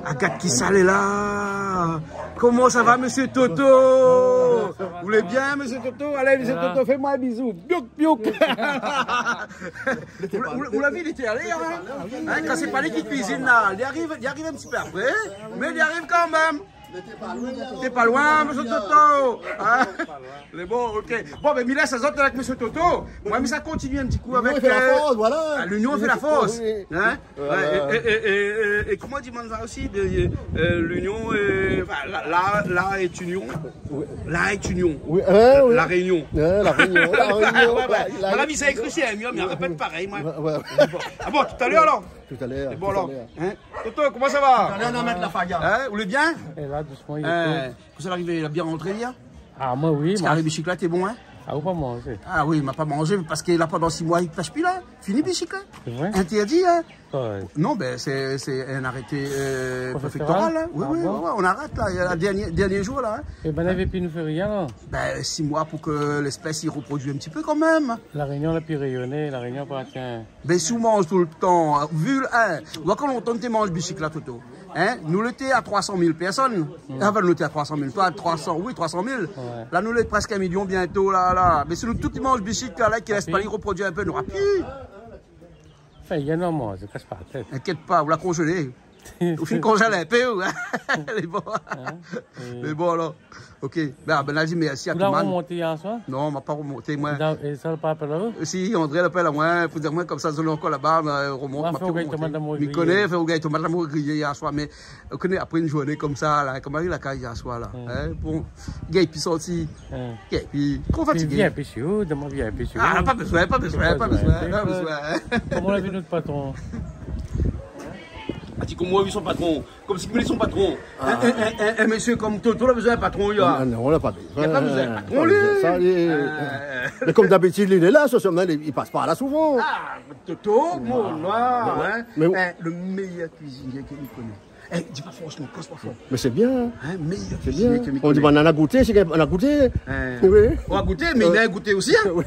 Agathe qui s'allait là. Comment ça va, monsieur Toto? Vous voulez bien, monsieur Toto? Allez, monsieur Toto, fais-moi un bisou. Biouk, biouk. Vous l'avez vu, il était allé, hein? Quand c'est pas lui qui cuisine là, il arrive un petit peu après, mais il arrive quand même. T'es pas loin, monsieur Toto. Les bon, ok. Bon, mais Mila, ça saute avec monsieur Toto. Moi, mais ça continue un petit coup avec. L'union fait la force, voilà. L'union fait la force. Et comment dit ça aussi? L'union, là est union. Là est union. La réunion. La réunion. La vie, c'est écrit chez Amiens, mais on répète pareil, moi. Ah bon, tout à l'heure alors? Tout à l'heure. C'est bon alors. Toto, comment ça va? Tout à l'heure, on va mettre la faga. Vous voulez bien? Et là, doucement, il vous allez arriver, il a bien rentré hier? Ah, moi, oui. Parce qu'arrivé Chicla, t'es bon, hein? Ah, vous pas manger? Ah oui, il m'a pas mangé parce qu'il a pendant 6 mois, il pêche plus là. Fini, bicycle. C'est vrai? Interdit, hein? Ouais. Non, ben c'est un arrêté préfectoral. Hein? Oui, oui, on arrête là, il y a le dernier jour là. Hein? Et ben, n'avez plus nous fait rien là? Ben 6 mois pour que l'espèce y reproduise un petit peu quand même. La Réunion l'a plus rayonnée, la Réunion appartient. Ben si on mange tout le temps, vu le. Hein, vois quand longtemps tu manges bicycle là, Toto. Hein? Nous l'étions à 300 000 personnes. Avant nous l'étions à 300 000, toi à 300, oui, 300 000. Ouais. Là nous l'étions presque 1 million bientôt là. Mais si nous tous mangent bicycle là, qui laisse pas y reproduire un peu, nous n'aura plus. Enfin, il y en a moins, je casse pas la tête. Inquiète pas, vous la congelez. Au fin congèle un peu, hein? Les bons. Mais bon alors. Ok. Ben a dit merci à tout le monde. Vous l'avez remonté hier soir? Non, on m'a pas remonté, moi. Et ça, le pas appelé à vous? Si, André l'appelle à moi, pour dire moi comme ça, je l'ai encore là-bas, remonte. Je connais, fait au gars, tomate d'amour grillé hier soir, mais on connaît après une journée comme ça, là, comme la caille hier soir, là. Bon, gars, puis sorti. Gars, puis trop fatigué. Viens un peu sur vous, demande viens un peu sur vous. Ah, pas besoin. Comment l'a vu notre patron? Ah, tu comme moi, lui, son patron. Comme si vous voulez son patron. Un monsieur comme toi, tu as besoin d'un patron, il y a. Non, on n'a pas besoin. Il n'y a pas besoin d'un patron, lui. Mais comme d'habitude, il est là, ce semaine, il passe pas là souvent. Ah, Toto, mon noir, hein. Le meilleur cuisinier qu'il connaît. Dis pas franchement, casse pas fort. Mais c'est bien. Hein, meilleur c'est bien. On dit, on a goûté, on a goûté. Oui. On a goûté, mais il a goûté aussi. Hein.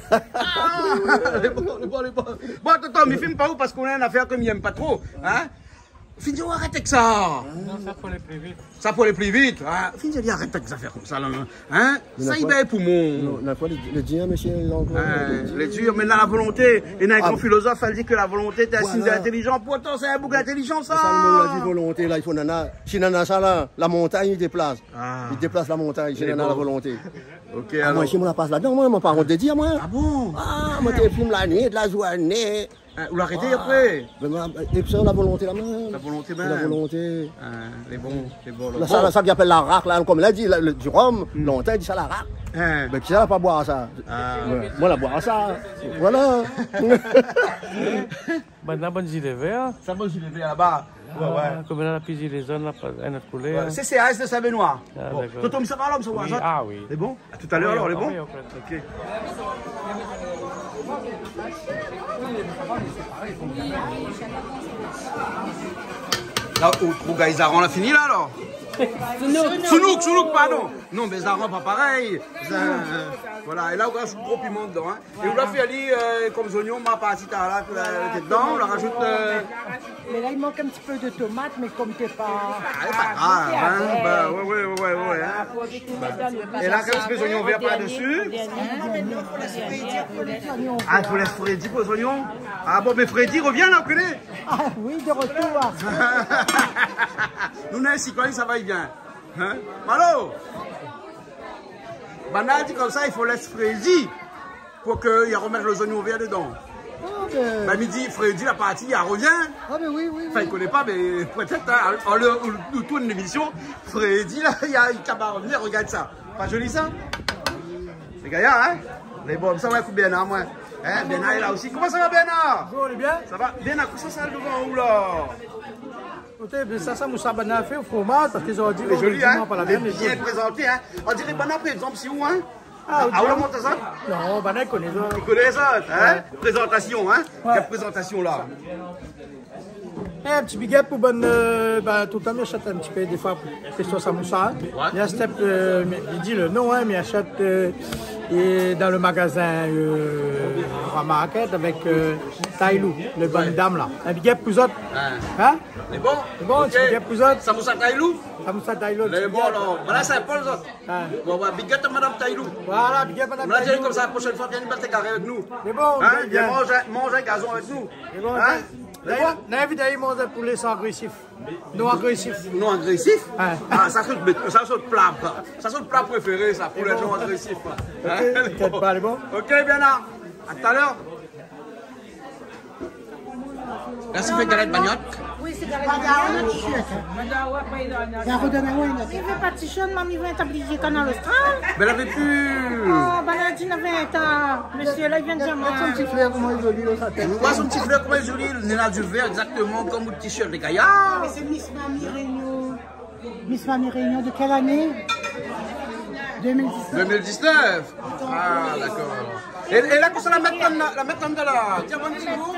Les bons. Bon, attends, mais filme pas où parce qu'on a une affaire comme il n'aime pas trop. Hein. Finzi, arrête avec ça. Non, ça faut aller plus vite. Ça faut aller plus vite. Hein? Finzi, arrête avec des affaires comme ça. Là, hein? Ça y est pour moi. La fois, le dire, monsieur, les durs, mais dans la volonté. Il y a un grand philosophe, elle dit que la volonté est un signe d'intelligence. Pourtant, c'est un bouc d'intelligence, ça. Ça, le dit volonté, là, il faut nana. Si nana, ça, là, la montagne, il déplace. Il déplace la montagne, si nana, la volonté. Ok, alors. Moi, si on la passe là-dedans, moi, mon parent de dire, moi. Ah bon? Ah, moi, t'es filmé la nuit, de la journée. Vous l'arrêtez après? Et puis ça, la volonté là même. La volonté même. La volonté. Les bons. Ça qui appelle la raque, là, comme il a dit, du rhum, longtemps, il dit ça la raque. Mais puis ça, pas boire ça. Moi, la boire ça. Voilà. Maintenant, bonne gilet vert. Ça, bonne gilet vert là-bas. Comme on a plus gilet jaune, un autre couleur. CCAS de Saint-Benoît. Toto, ça va là, ça va. Ah oui. C'est bon? À tout à l'heure, alors, les bons? Ok. Là, où gars, Zaran l'a fini là alors? Sounouk, pardon. Non, mais Zaran pas pareil. Voilà, et là, on rajoute gros piment dedans. Hein. Et on l'a fait aller comme oignons, ma partie là, dedans, on la rajoute. Mais là, il manque un petit peu de tomate, mais comme t'es pas. C'est pas grave, hein. Ouais. Hein. Et là, quand les oignons verts par-dessus. Ah, tu laisses Freddy pour les oignons? Ah bon, mais Freddy revient là, on connaît? Ah oui, de retour. Nous, on a un citoyen, ça va bien. Hein? Malo? Banal dit comme ça, il faut laisser Freddy pour qu'il remette les oignons verts dedans. Bah, midi, Freddy, la partie, il revient. Ah, mais oui. Enfin, il ne connaît pas, mais peut-être, hein, on tourne l'émission. Freddy, là, il va revenir, regarde ça. Pas joli ça? C'est gaillard, hein? Mais bon, ça va être Bernard, moi. Hein, Bernard est là aussi. Comment ça va, Bernard? Bonjour, on est bien? Ça va? Bernard, comment ça devant où, là? Écoutez, ça, Moussa Bana fait au fromage, parce qu'ils ont dit c'est joli, hein? Pas la même, bien présenté, hein? On dirait Bana, par exemple, c'est où, hein? Ah, où la monte ça? Non, Bana, il connaît ça. Il connaît ça, hein? Présentation, hein? Quelle présentation, là? Un petit big up pour tout le temps, j'achète un petit peu, des fois, pour ça Moussa. Il y a step, il dit le nom, hein, mais il achète dans le magasin Market avec Taïlou, le bonne dame là. Un big up pour eux autres. Hein? C'est bon? C'est bon, un petit big up pour eux autres. Ça Moussa Taïlou? Ça Moussa Taïlou. C'est bon, alors. Voilà, c'est Paul, les autres. Bon, big up à Madame Taïlou. Voilà, big up à Madame Taïlou. On l'a dit comme ça, la prochaine fois, viens une belle carré avec nous. C'est bon, viens manger un gazon avec nous. C'est bon, hein? N'invite à manger pour les sans agressifs. Non agressifs. Non agressifs? Ah, ça c'est le plat. Ça c'est le plat préféré, ça, pour les non agressifs. Peut-être pas, les bons. Ok, Bernard. À tout à l'heure. Là, c'est fait galette bagnotte. Oui, c'est galette bagnotte. Il veut pas de t-shirt, maman, il veut un tablier canal austral. Mais elle avait plus. Oh, Banadi n'avait un. Monsieur, là, il vient de dire, son petit frère, comment il est joli, sa tête. Moi, son petit frère, comment il est joli, il a du vert exactement comme le t-shirt des gaillards. Mais c'est Miss Mamie Réunion. Miss Mamie Réunion de quelle année? 2019. 2019. Ah, d'accord. Et là, qu'on se la mette de là. Tiens, bon petit bout.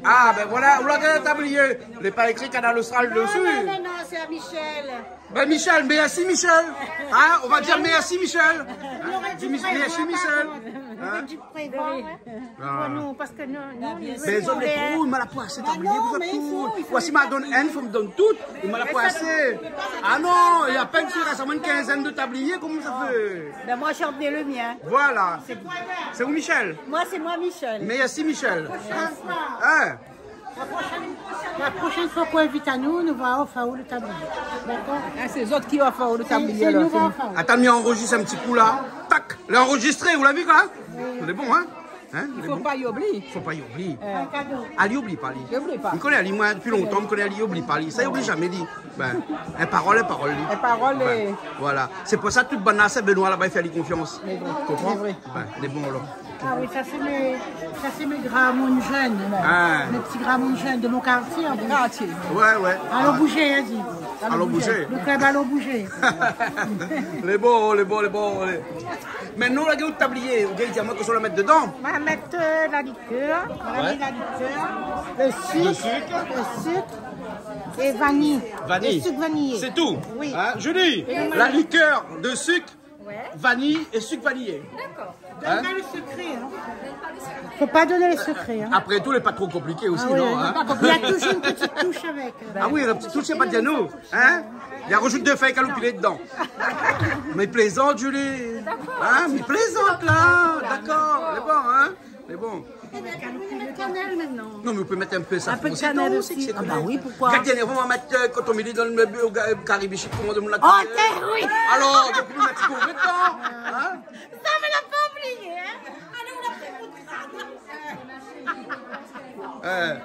Ah, ben voilà, vous l'avez tablier. Il n'est pas écrit Canal Austral dessus. Non, c'est à Michel. Ben Michel, merci Michel. Hein, on va dire merci Michel. Dis merci Michel. Du prévent, non, parce que non, mais ils ont des trous, il m'a la poissé tablier, vous êtes tout. Voici, m'a donné un, il faut me donner toutes. Il m'a la poissé. Ah non, il y a à peine sur récemment une quinzaine de tabliers, comment ça fait? Ben moi, j'ai emmené le mien. Voilà. C'est où Michel? Moi, c'est moi Michel. Merci Michel. Hein? La prochaine fois qu'on invite à nous, nous allons faire le tablier. D'accord? C'est les autres qui vont faire le tablier. Attends, mais enregistre un petit coup là. Tac, l'enregistré, vous l'avez vu quoi? C'est bon, hein? Il ne faut pas y oublier. Il ne faut pas y oublier. Ali oublie pas, Ali. Je n'oublie pas. Je connais Ali, moi, depuis longtemps, je connais Ali, oublie pas, Ali. Ça, il oublie jamais, dit. Ben, un parole, Un parole, voilà. C'est pour ça que toute bonne c'est Benoît là-bas, il fait Ali confiance. Tu comprends? Ben, les bons alors. Ah oui, ça c'est mes grammones jeunes, mes petits grammones jeunes de mon quartier. Ouais. Allons bouger, vas-y. Allons bouger. Le club allons bouger. Les bons. Maintenant, la gueule de tablier, vous allez dire moi que je vais la mettre dedans. On va mettre la liqueur. Le sucre. Et vanille. Vanille. Le sucre vanillé. C'est tout. Oui. Hein, Julie, la liqueur de sucre, vanille et sucre vanillé. D'accord. Donne pas le secret. Faut pas donner les secrets. Après tout, il n'est pas trop compliqué aussi, non? Il y a toujours une petite touche avec. Ah oui, la petite touche, c'est pas de nous. Hein? Il y a rajoute 2 feuilles calopilées dedans. Mais plaisante, Julie. Hein? Mais plaisante, là. D'accord. C'est bon, hein? C'est bon. Le cannelle maintenant. Non, mais vous pouvez mettre un peu ça. Un peu de cannelle aussi. Ah bah oui, pourquoi? On va mettre quand on met dans le caribichi, comment on l'a oh, oui. Alors, depuis nous mettre combien de temps? Hein? Ça, me l'a pas oublié, hein? Allez, on l'a fait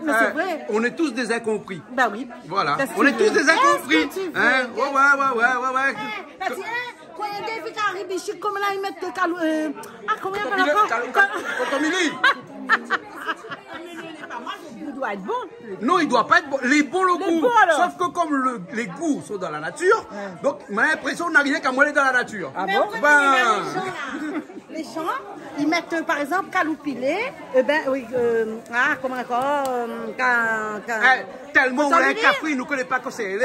Mais c'est vrai. On est tous des incompris. Bah oui. Voilà. On est tous des incompris. Hein? Ouais. Quand il y a des caribichi, comme là, ils mettent des calou... Ah, comment il appelle encore? Cotomili. Il doit être bon. Non, il ne doit pas être bon. Les bons, le goût. Sauf que comme les goûts sont dans la nature, donc on a l'impression qu'on n'a rien qu'à moller dans la nature. Ah bon? Les gens, ils mettent par exemple caloupilé, comment encore, tellement on a un cafri, nous ne connaissons pas que c'est.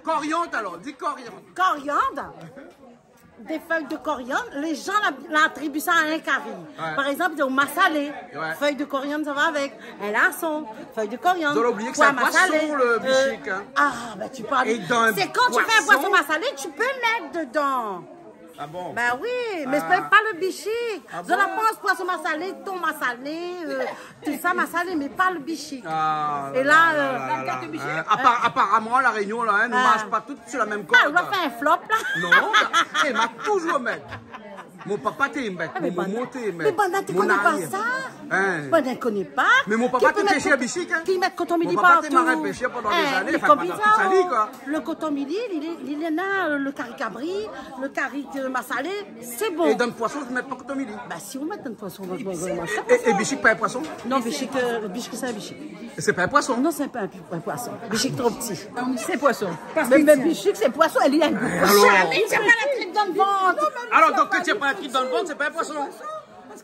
Coriandre alors, dis coriandre. Coriandre? Des feuilles de coriandre, les gens l'attribuent ça à un carré. Par exemple, ils disent massalé, feuille de coriandre, ça va avec. Un larçon, feuille de coriandre. Vous avez oublié que c'est un poisson, le bichic. Ah, ben tu parles. C'est quand tu fais un poisson massalé, tu peux mettre dedans. Ah bon? Ben oui, mais c'est pas le bichic. Je la pense poisson massalé, thon massalé, tout ça massalé, mais pas le bichic. Et là, apparemment, la Réunion, là, ne mange pas toutes sur la même corde. Ah, on va faire un flop, là. Non, elle m'a toujours mis. Mon papa t'es bête, mon maman t'es bête. Mais Banda, tu connais pas ça? Banda ne connaît pas. Mais mon papa t'es pêché à bichic. Qui met coton-mili partout. Mon papa t'es pêché pendant des années. Enfin, pas sali, quoi. Le coton-mili, il est là, le curry cabri, le curry massalé, c'est bon. Et dans le poisson, je ne mets pas coton-mili. Bah si vous mettez dans le poisson, on va et bichic, pas un poisson? Non, bichic, c'est un bichic. C'est pas un poisson? Non, c'est pas un poisson. Bichic trop petit. C'est poisson. Même bichic, c'est poisson, elle y a un goût. Jamais, tu n'as pas la tripe dans le ventre. Alors, donc, quand tu n'as pas la tripe dans le ventre, c'est pas un poisson?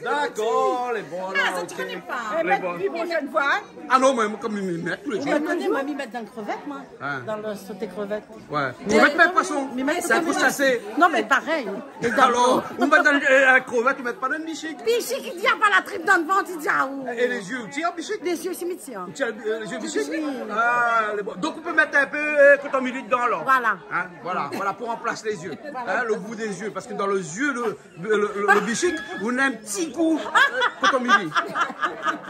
D'accord, les bons. Ah, tu connais pas. Les bons. Prochaine fois. Ah non, mais comme ils me mettent tous les jours. Je connais, moi, ils mettent dans le crevette, moi. Dans le sauté crevette. Ouais. Vous mettez pas un poisson. C'est un coup chassé. Non, mais pareil. Alors, on met dans la crevette, ils mettent pas dans le bichic. Bichic, il dit, il n'y a pas la tripe dans le ventre, il dit, ah où. Et les yeux, tu as bichic? Les yeux, c'est médecin. Tu as les yeux bichic? Ah, les bons. Donc, on peut mettre un peu coton-mili dedans, alors. Voilà, pour remplacer les yeux. Le goût des yeux. Parce que dans les yeux, le bichic, on a un petit goût. Coton-mili.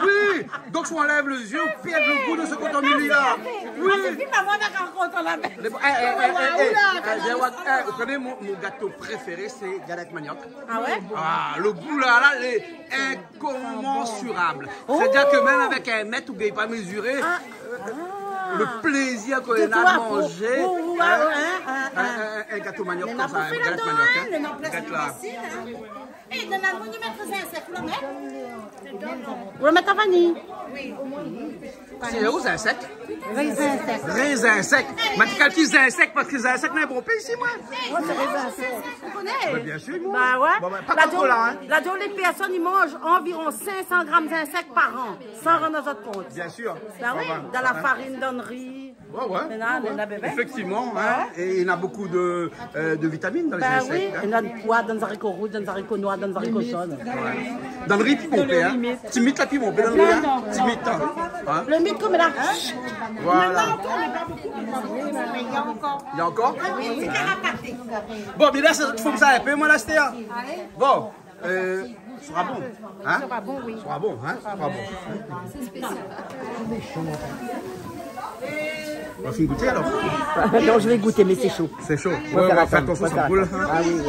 Oui, donc si on enlève les yeux, on perd le goût de ce coton-mili là. Oui. Vous connaissez mon gâteau préféré, c'est galette manioc. Ah ouais? Ah, le goût là, il est incommensurable. C'est-à-dire que même avec un mètre, vous ne pouvez pas mesurer le plaisir qu'on a à manger. Un gâteau manioc comme ça, un galette manioc. Et dans la mouni mettre insectes, vous le mettez? Vous le mettez à vanille? Oui. C'est où, c'est insectes? Raisin sec. Raisin sec. Mais tu calcules insectes parce que les insectes n'ont pas bon pays ici, moi. Moi, c'est raisin sec. Vous connaissez? Mais bien sûr, moi. Bah ouais. Bon, pas comme cola, hein. Là-dedans, les personnes, ils mangent environ 500 grammes d'insectes par an, sans rendre dans notre compte. Bien sûr. Bah oui, dans la farine, dans le riz. Ouais, ouais. Bébé. Effectivement, hein. Et il y a beaucoup de vitamines dans les insectes. Oui, hein. il y a de pois, dans les haricots rouges, dans les haricots noirs, dans les haricots jaunes. Ouais. Dans le riz pimenté, hein. Tu mets la pimentée dans le riz, hein. Tu mets hein. Le mythe comme là. Voilà. Il y a encore? Oui, bon, mais là, ça te fout ça un peu, moi, là, c'était. Bon, ce sera bon. Hein? Ce sera bon, oui. Ce sera bon, hein? Ce sera bon. C'est spécial. On va finir goûter alors? Non, je vais goûter, mais c'est chaud. C'est chaud. Ouais, ouais, fais attention, ça brûle. Ah oui,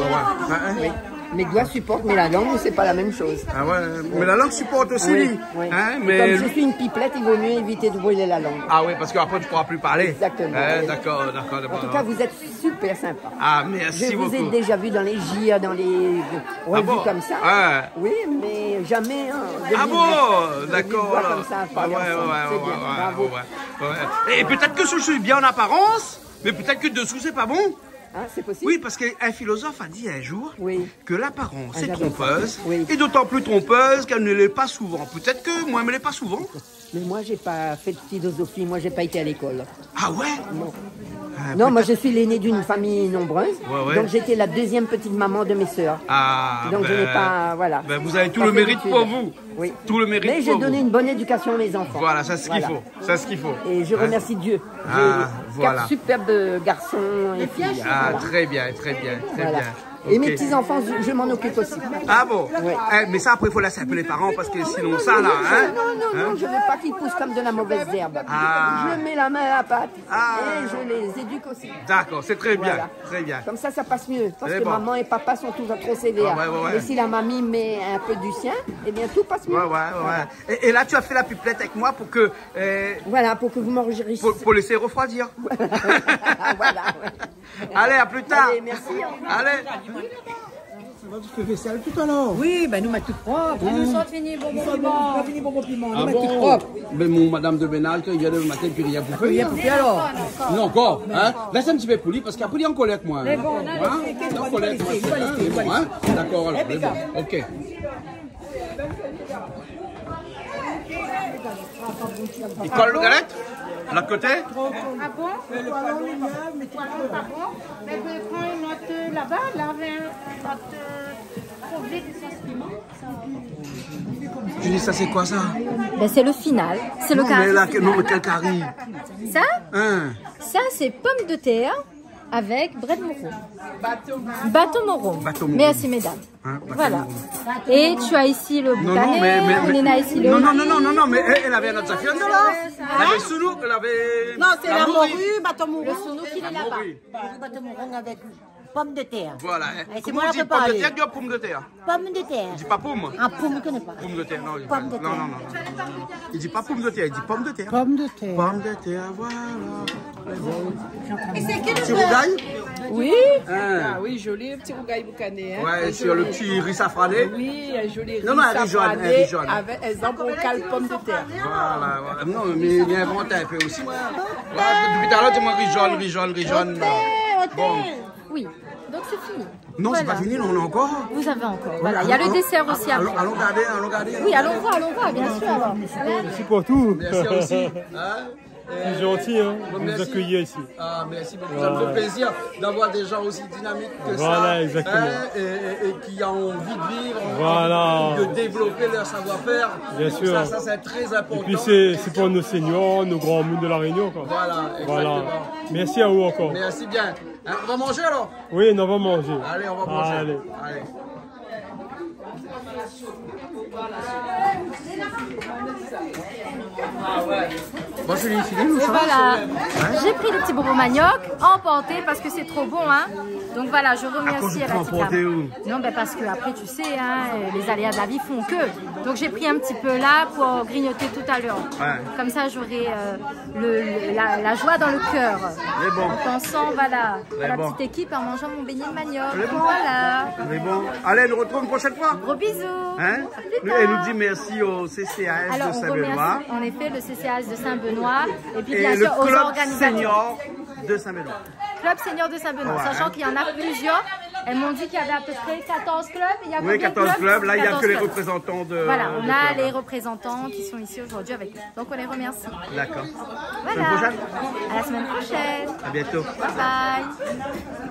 oui. Mes doigts supportent, mais la langue, c'est pas la même chose. Ah ouais, mais la langue supporte aussi. Oui, oui. Hein, mais... Comme je suis une pipelette, il vaut mieux éviter de brûler la langue. Ah oui, parce qu'après tu ne pourras plus parler. Exactement. D'accord. En tout cas, vous êtes super sympa. Ah, merci beaucoup. Je vous ai déjà vu dans les GIR, dans les revues comme ça. Ouais. Oui, mais jamais. Ah bon, d'accord. Comme ça, ouais. Et peut-être que je suis bien en apparence, mais peut-être que dessous c'est pas bon. Ah, c'est possible. Oui, parce qu'un philosophe a dit un jour que l'apparence est trompeuse, oui. Et d'autant plus trompeuse qu'elle ne l'est pas souvent. Peut-être que moi, elle ne l'est pas souvent. Mais moi, j'ai pas fait de philosophie, moi, j'ai pas été à l'école. Ah ouais? Non. Non, moi je suis l'aînée d'une famille nombreuse, donc j'étais la deuxième petite maman de mes sœurs. Ah, donc je n'ai pas, voilà. Ben, vous avez tout le mérite pour vous. Oui. Tout le mérite. Mais j'ai donné une bonne éducation à mes enfants. Voilà, c'est ce qu'il faut. C'est ce qu'il faut. Et je remercie Dieu. J'ai 4 superbes garçons et filles. Ah, voilà. Très bien. Et mes petits-enfants, je m'en occupe aussi. Ah bon? Ouais. Mais ça, après, il faut laisser un peu les parents parce que sinon, ça, là, hein? Non, je ne veux pas qu'ils poussent comme de la mauvaise herbe. Je mets la main à la pâte et je les éduque aussi. D'accord, c'est très bien. Très bien. Comme ça passe mieux. Parce que maman et papa sont toujours trop sévères. Mais si la mamie met un peu du sien, eh bien, tout passe mieux. Ouais. Et là, tu as fait la pipelette avec moi pour que... Voilà, pour que vous m'enregistriez. Pour laisser refroidir. Voilà. Allez, à plus tard. Allez, merci. Allez. Tu fais vaisselle tout à l'heure? Oui, ben nous mettons tout propre. Nous sommes finis, bonbon piment. Nous mettons tout propre. Mais mon madame de Bénal, il y a le matin, puis rien pour faire. Rien pour faire alors? Non, encore. Hein? Laisse un petit peu poli, parce qu'après, il y a en colère, moi. Mais bon, en colère, moi. D'accord, alors. Ok. Il colle le galette? De l'autre côté? Ah bon? Mais pas bon. Mais vous prenez notre là-bas, là, notre produit de sauce piment. Tu dis ça, c'est quoi ça? Ben, c'est le final. C'est le carré. Non, mais quel carré? Ça? Ça, c'est pommes de terre avec bread moro. Bateau moro. Merci, mesdames. Voilà. Et tu as ici le boucané, on a ici le... Non, mais elle avait notre zafion de là. Elle avait Sounou, elle avait... Non, c'est la morue, bateau moro. Le Sounou qui est là-bas. Bateau moro avec pommes de terre. Voilà. Comment on dit pomme de terre ou pomme de terre? Pomme de terre. Il dit pas pomme? Ah, pomme, je ne connais pas. Pomme de terre, non. Pomme de terre. Non. Il dit pas pomme de terre, il dit pomme de terre. Pomme de terre. Pomme de terre, voilà. Et c'est quel petit rougail? Oui. Ah oui, joli, petit rougail boucané. Ouais, sur le petit riz safrané. Oui, un joli riz safrané avec un zambrocal pomme de terre. Voilà. Non, mais il a inventé un peu aussi, moi. Depuis tout à l'heure, dis-moi riz jaune. Bon. Oui. Donc c'est fini. Non, c'est pas fini, on a encore. Vous avez encore. Voilà, il y a le dessert aussi après. Allons regarder. Oui, allons voir, bien sûr. Alors. Merci pour tout. Merci aussi. C'est gentil, hein, de nous accueillir ici. Ah, merci beaucoup. Ça me fait plaisir d'avoir des gens aussi dynamiques que ça. Voilà, exactement. Et qui ont envie de vivre, de développer leur savoir-faire. Bien sûr. Ça c'est très important. Et puis c'est pour nos seniors, nos grands mondes de la Réunion. Quoi. Voilà, exactement. Merci à vous encore. Merci bien. Hein, on va manger alors? Oui, on va manger. Allez, on va manger. Allez. Bon, et voilà, j'ai pris le petit bonbon manioc emporté parce que c'est trop bon, hein. Donc voilà, je remercie Non, ben parce que après tu sais, hein, les aléas de la vie font que. Donc j'ai pris un petit peu là pour grignoter tout à l'heure. Ouais. Comme ça j'aurai la joie dans le cœur. En pensant voilà, à la petite équipe en mangeant mon beignet de manioc. Voilà. Mais bon. Allez, nous retrouvons une prochaine fois. Gros bisous. Hein? Elle nous dit merci au CCAS de Saint-Benoît. En effet, le CCAS de Saint-Benoît. Et puis bien sûr aux organisateurs. Senior de Saint-Benoît. Club Senior de Saint-Benoît, sachant qu'il y en a plusieurs. Elles m'ont dit qu'il y avait à peu près 14 clubs. Il y a oui, 14 clubs. Là, il n'y a que les représentants de. Voilà, on a les représentants qui sont ici aujourd'hui avec nous. Donc, on les remercie. D'accord. Voilà. À la semaine prochaine. À bientôt. Bye bye.